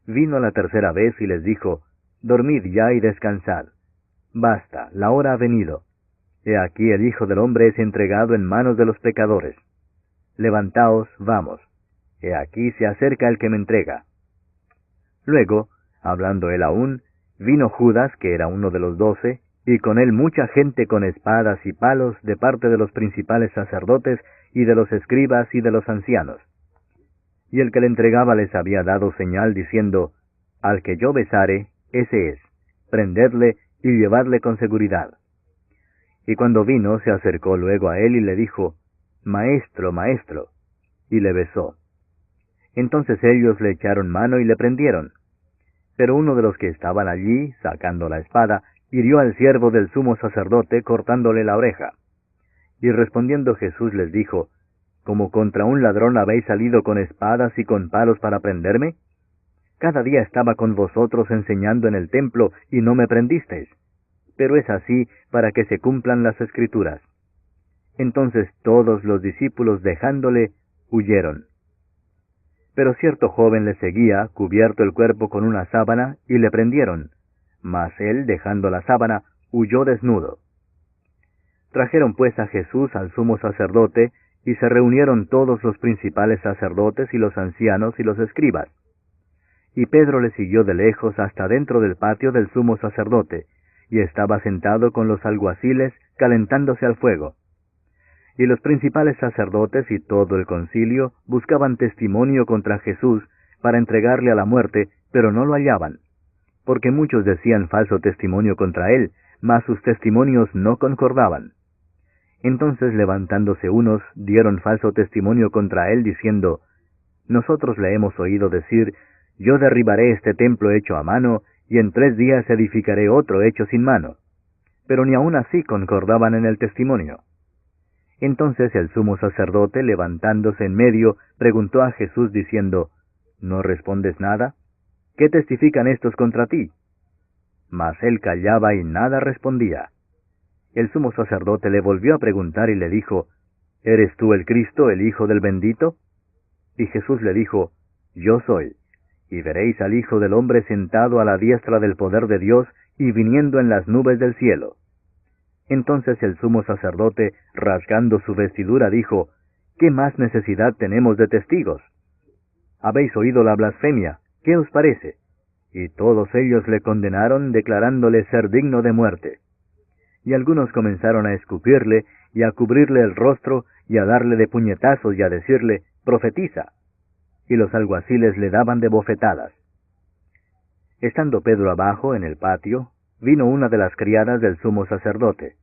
Vino la tercera vez y les dijo, Dormid ya y descansad. Basta, la hora ha venido. He aquí el Hijo del Hombre es entregado en manos de los pecadores. Levantaos, vamos. He aquí se acerca el que me entrega. Luego, hablando él aún, vino Judas, que era uno de los 12, y con él mucha gente con espadas y palos de parte de los principales sacerdotes y de los escribas y de los ancianos. Y el que le entregaba les había dado señal diciendo, Al que yo besare, ese es, prendedle y llevadle con seguridad. Y cuando vino, se acercó luego a él y le dijo, Maestro, maestro, y le besó. Entonces ellos le echaron mano y le prendieron. Pero uno de los que estaban allí, sacando la espada, hirió al siervo del sumo sacerdote, cortándole la oreja. Y respondiendo Jesús les dijo, ¿Como contra un ladrón habéis salido con espadas y con palos para prenderme? Cada día estaba con vosotros enseñando en el templo, y no me prendisteis. Pero es así para que se cumplan las Escrituras. Entonces todos los discípulos, dejándole, huyeron. Pero cierto joven le seguía, cubierto el cuerpo con una sábana, y le prendieron. Mas él, dejando la sábana, huyó desnudo. Trajeron pues a Jesús al sumo sacerdote, y se reunieron todos los principales sacerdotes y los ancianos y los escribas. Y Pedro le siguió de lejos hasta dentro del patio del sumo sacerdote, y estaba sentado con los alguaciles, calentándose al fuego. Y los principales sacerdotes y todo el concilio buscaban testimonio contra Jesús para entregarle a la muerte, pero no lo hallaban, porque muchos decían falso testimonio contra él, mas sus testimonios no concordaban. Entonces levantándose unos, dieron falso testimonio contra él, diciendo, Nosotros le hemos oído decir, Yo derribaré este templo hecho a mano, y en 3 días edificaré otro hecho sin mano. Pero ni aun así concordaban en el testimonio. Entonces el sumo sacerdote, levantándose en medio, preguntó a Jesús diciendo, ¿No respondes nada? ¿Qué testifican estos contra ti? Mas él callaba y nada respondía. El sumo sacerdote le volvió a preguntar y le dijo, ¿Eres tú el Cristo, el Hijo del bendito? Y Jesús le dijo, Yo soy, y veréis al Hijo del hombre sentado a la diestra del poder de Dios y viniendo en las nubes del cielo. Entonces el sumo sacerdote, rasgando su vestidura, dijo, ¿Qué más necesidad tenemos de testigos? Habéis oído la blasfemia, ¿qué os parece? Y todos ellos le condenaron, declarándole ser digno de muerte. Y algunos comenzaron a escupirle, y a cubrirle el rostro, y a darle de puñetazos, y a decirle, profetiza. Y los alguaciles le daban de bofetadas. Estando Pedro abajo, en el patio, vino una de las criadas del sumo sacerdote.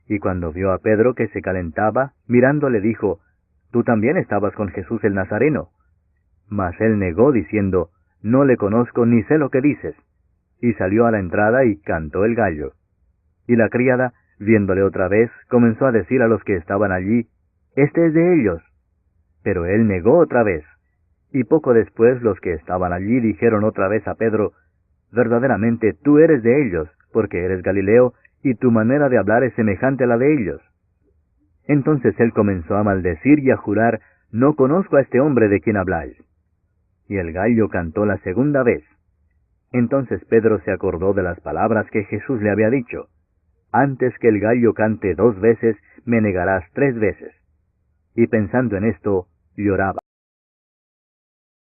Y cuando vio a Pedro que se calentaba, mirándole dijo, Tú también estabas con Jesús el Nazareno. Mas él negó, diciendo, No le conozco ni sé lo que dices. Y salió a la entrada y cantó el gallo. Y la criada, viéndole otra vez, comenzó a decir a los que estaban allí, Este es de ellos. Pero él negó otra vez. Y poco después los que estaban allí dijeron otra vez a Pedro, Verdaderamente tú eres de ellos, porque eres Galileo, y tu manera de hablar es semejante a la de ellos. Entonces él comenzó a maldecir y a jurar, No conozco a este hombre de quien habláis. Y el gallo cantó la segunda vez. Entonces Pedro se acordó de las palabras que Jesús le había dicho, Antes que el gallo cante 2 veces, me negarás 3 veces. Y pensando en esto, lloraba.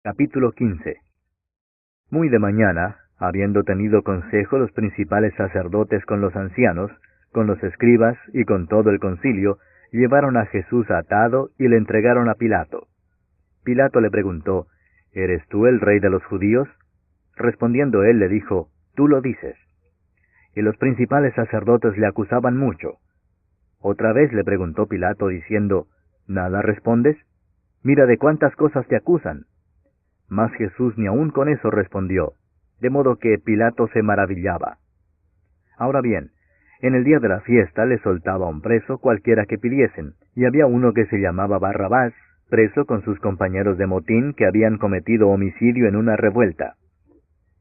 Capítulo 15. Muy de mañana, habiendo tenido consejo los principales sacerdotes con los ancianos, con los escribas y con todo el concilio, llevaron a Jesús atado y le entregaron a Pilato. Pilato le preguntó, ¿Eres tú el rey de los judíos? Respondiendo él le dijo, Tú lo dices. Y los principales sacerdotes le acusaban mucho. Otra vez le preguntó Pilato diciendo, ¿Nada respondes? Mira de cuántas cosas te acusan. Mas Jesús ni aun con eso respondió, de modo que Pilato se maravillaba. Ahora bien, en el día de la fiesta le soltaba un preso cualquiera que pidiesen, y había uno que se llamaba Barrabás, preso con sus compañeros de motín que habían cometido homicidio en una revuelta.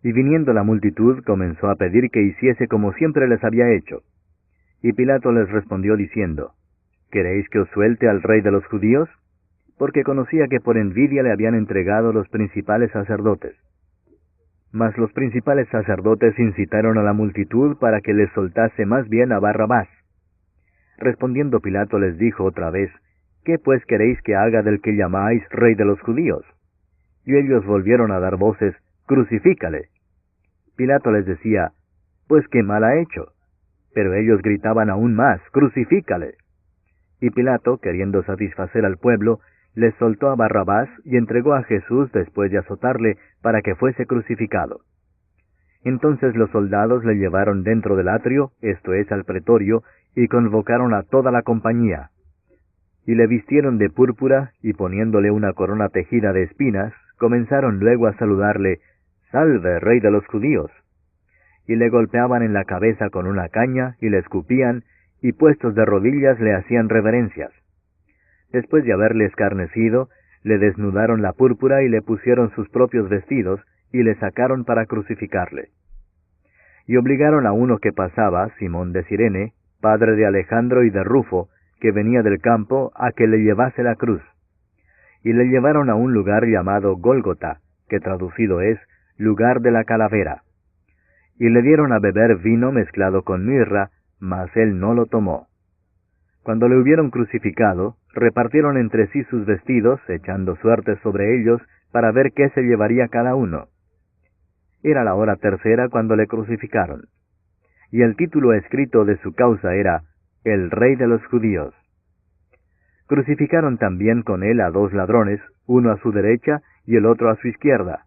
Y viniendo la multitud comenzó a pedir que hiciese como siempre les había hecho. Y Pilato les respondió diciendo, ¿Queréis que os suelte al rey de los judíos? Porque conocía que por envidia le habían entregado los principales sacerdotes. Mas los principales sacerdotes incitaron a la multitud para que les soltase más bien a Barrabás. Respondiendo Pilato les dijo otra vez, ¿Qué pues queréis que haga del que llamáis rey de los judíos? Y ellos volvieron a dar voces, ¡Crucifícale! Pilato les decía, Pues qué mal ha hecho. Pero ellos gritaban aún más, ¡Crucifícale! Y Pilato, queriendo satisfacer al pueblo, les soltó a Barrabás y entregó a Jesús después de azotarle para que fuese crucificado. Entonces los soldados le llevaron dentro del atrio, esto es, al pretorio, y convocaron a toda la compañía. Y le vistieron de púrpura, y poniéndole una corona tejida de espinas, comenzaron luego a saludarle, «Salve, rey de los judíos». Y le golpeaban en la cabeza con una caña, y le escupían, y puestos de rodillas le hacían reverencias. Después de haberle escarnecido, le desnudaron la púrpura y le pusieron sus propios vestidos, y le sacaron para crucificarle. Y obligaron a uno que pasaba, Simón de Cirene, padre de Alejandro y de Rufo, que venía del campo, a que le llevase la cruz. Y le llevaron a un lugar llamado Gólgota, que traducido es, lugar de la calavera. Y le dieron a beber vino mezclado con mirra, mas él no lo tomó. Cuando le hubieron crucificado, repartieron entre sí sus vestidos, echando suertes sobre ellos, para ver qué se llevaría cada uno. Era la hora tercera cuando le crucificaron. Y el título escrito de su causa era, El Rey de los Judíos. Crucificaron también con él a 2 ladrones, uno a su derecha y el otro a su izquierda.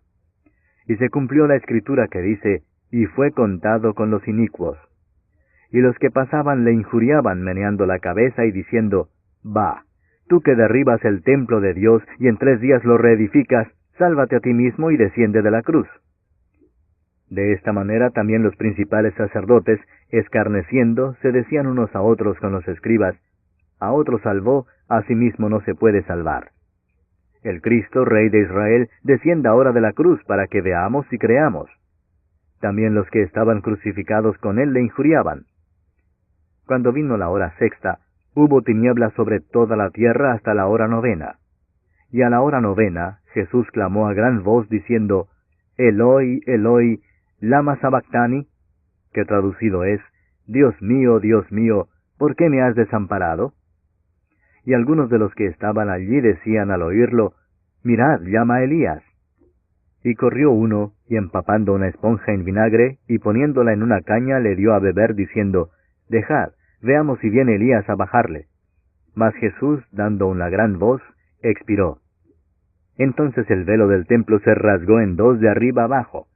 Y se cumplió la escritura que dice, y fue contado con los inicuos. Y los que pasaban le injuriaban meneando la cabeza y diciendo, «Va, tú que derribas el templo de Dios y en 3 días lo reedificas, sálvate a ti mismo y desciende de la cruz». De esta manera también los principales sacerdotes, escarneciendo, se decían unos a otros con los escribas, «A otro salvó, a sí mismo no se puede salvar». El Cristo, Rey de Israel, descienda ahora de la cruz para que veamos y creamos. También los que estaban crucificados con él le injuriaban. Cuando vino la hora sexta, hubo tinieblas sobre toda la tierra hasta la hora 9. Y a la hora 9, Jesús clamó a gran voz diciendo, «Eloi, Eloi, lama sabactani», que traducido es, Dios mío, ¿por qué me has desamparado? Y algunos de los que estaban allí decían al oírlo, «Mirad, llama a Elías». Y corrió uno, y empapando una esponja en vinagre, y poniéndola en una caña, le dio a beber, diciendo, «Dejad, veamos si viene Elías a bajarle». Mas Jesús, dando una gran voz, expiró. Entonces el velo del templo se rasgó en 2 de arriba abajo,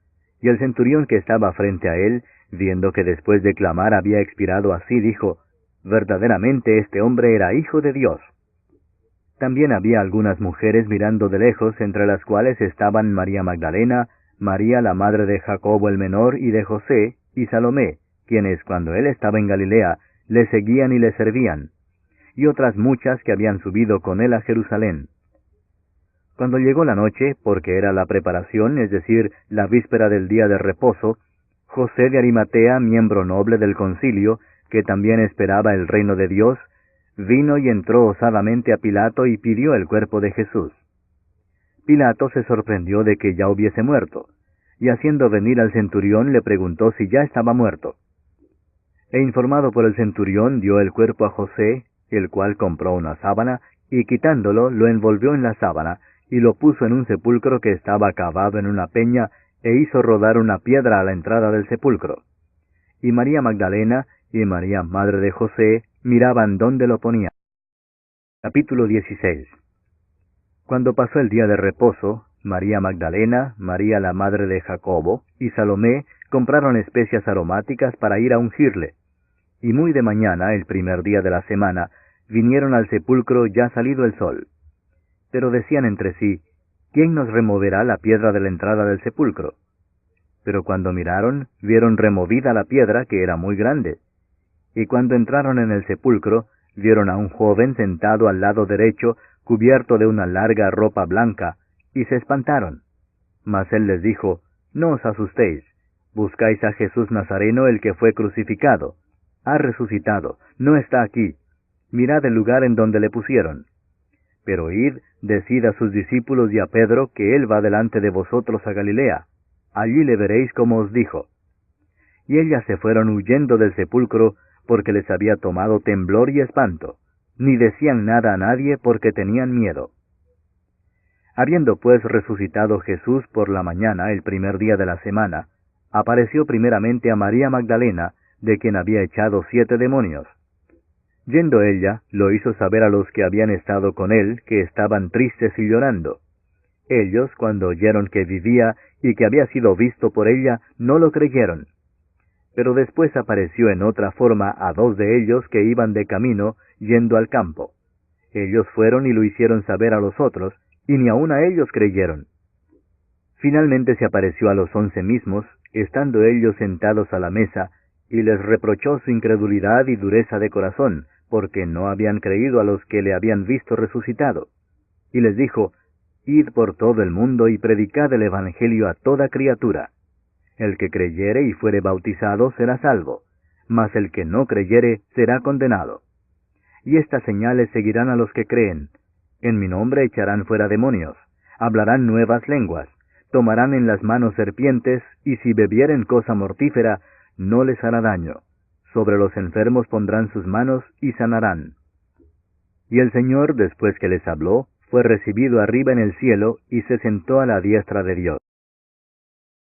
y el centurión que estaba frente a él, viendo que después de clamar había expirado así, dijo, «Verdaderamente este hombre era hijo de Dios». También había algunas mujeres mirando de lejos, entre las cuales estaban María Magdalena, María la madre de Jacobo el menor y de José, y Salomé, quienes cuando él estaba en Galilea, le seguían y le servían, y otras muchas que habían subido con él a Jerusalén. Cuando llegó la noche, porque era la preparación, es decir, la víspera del día de reposo, José de Arimatea, miembro noble del concilio, que también esperaba el reino de Dios, vino y entró osadamente a Pilato y pidió el cuerpo de Jesús. Pilato se sorprendió de que ya hubiese muerto, y haciendo venir al centurión le preguntó si ya estaba muerto. E informado por el centurión dio el cuerpo a José, el cual compró una sábana, y quitándolo lo envolvió en la sábana, y lo puso en un sepulcro que estaba cavado en una peña, e hizo rodar una piedra a la entrada del sepulcro. Y María Magdalena y María madre de José miraban dónde lo ponía. Capítulo 16. Cuando pasó el día de reposo, María Magdalena, María la madre de Jacobo y Salomé compraron especias aromáticas para ir a ungirle. Y muy de mañana, el primer día de la semana, vinieron al sepulcro ya salido el sol. Pero decían entre sí, ¿quién nos removerá la piedra de la entrada del sepulcro? Pero cuando miraron, vieron removida la piedra, que era muy grande. Y cuando entraron en el sepulcro, vieron a un joven sentado al lado derecho, cubierto de una larga ropa blanca, y se espantaron. Mas él les dijo, no os asustéis, buscáis a Jesús Nazareno, el que fue crucificado. Ha resucitado, no está aquí. Mirad el lugar en donde le pusieron. Pero id, decid a sus discípulos y a Pedro que él va delante de vosotros a Galilea. Allí le veréis como os dijo. Y ellas se fueron huyendo del sepulcro, porque les había tomado temblor y espanto, ni decían nada a nadie porque tenían miedo. Habiendo pues resucitado Jesús por la mañana, el primer día de la semana, apareció primeramente a María Magdalena, de quien había echado 7 demonios. Yendo ella, lo hizo saber a los que habían estado con él, que estaban tristes y llorando. Ellos, cuando oyeron que vivía y que había sido visto por ella, no lo creyeron. Pero después apareció en otra forma a 2 de ellos que iban de camino, yendo al campo. Ellos fueron y lo hicieron saber a los otros, y ni aun a ellos creyeron. Finalmente se apareció a los 11 mismos, estando ellos sentados a la mesa, y les reprochó su incredulidad y dureza de corazón, porque no habían creído a los que le habían visto resucitado. Y les dijo, id por todo el mundo y predicad el evangelio a toda criatura. El que creyere y fuere bautizado será salvo, mas el que no creyere será condenado. Y estas señales seguirán a los que creen. En mi nombre echarán fuera demonios, hablarán nuevas lenguas, tomarán en las manos serpientes, y si bebieren cosa mortífera, no les hará daño. Sobre los enfermos pondrán sus manos y sanarán. Y el Señor, después que les habló, fue recibido arriba en el cielo, y se sentó a la diestra de Dios.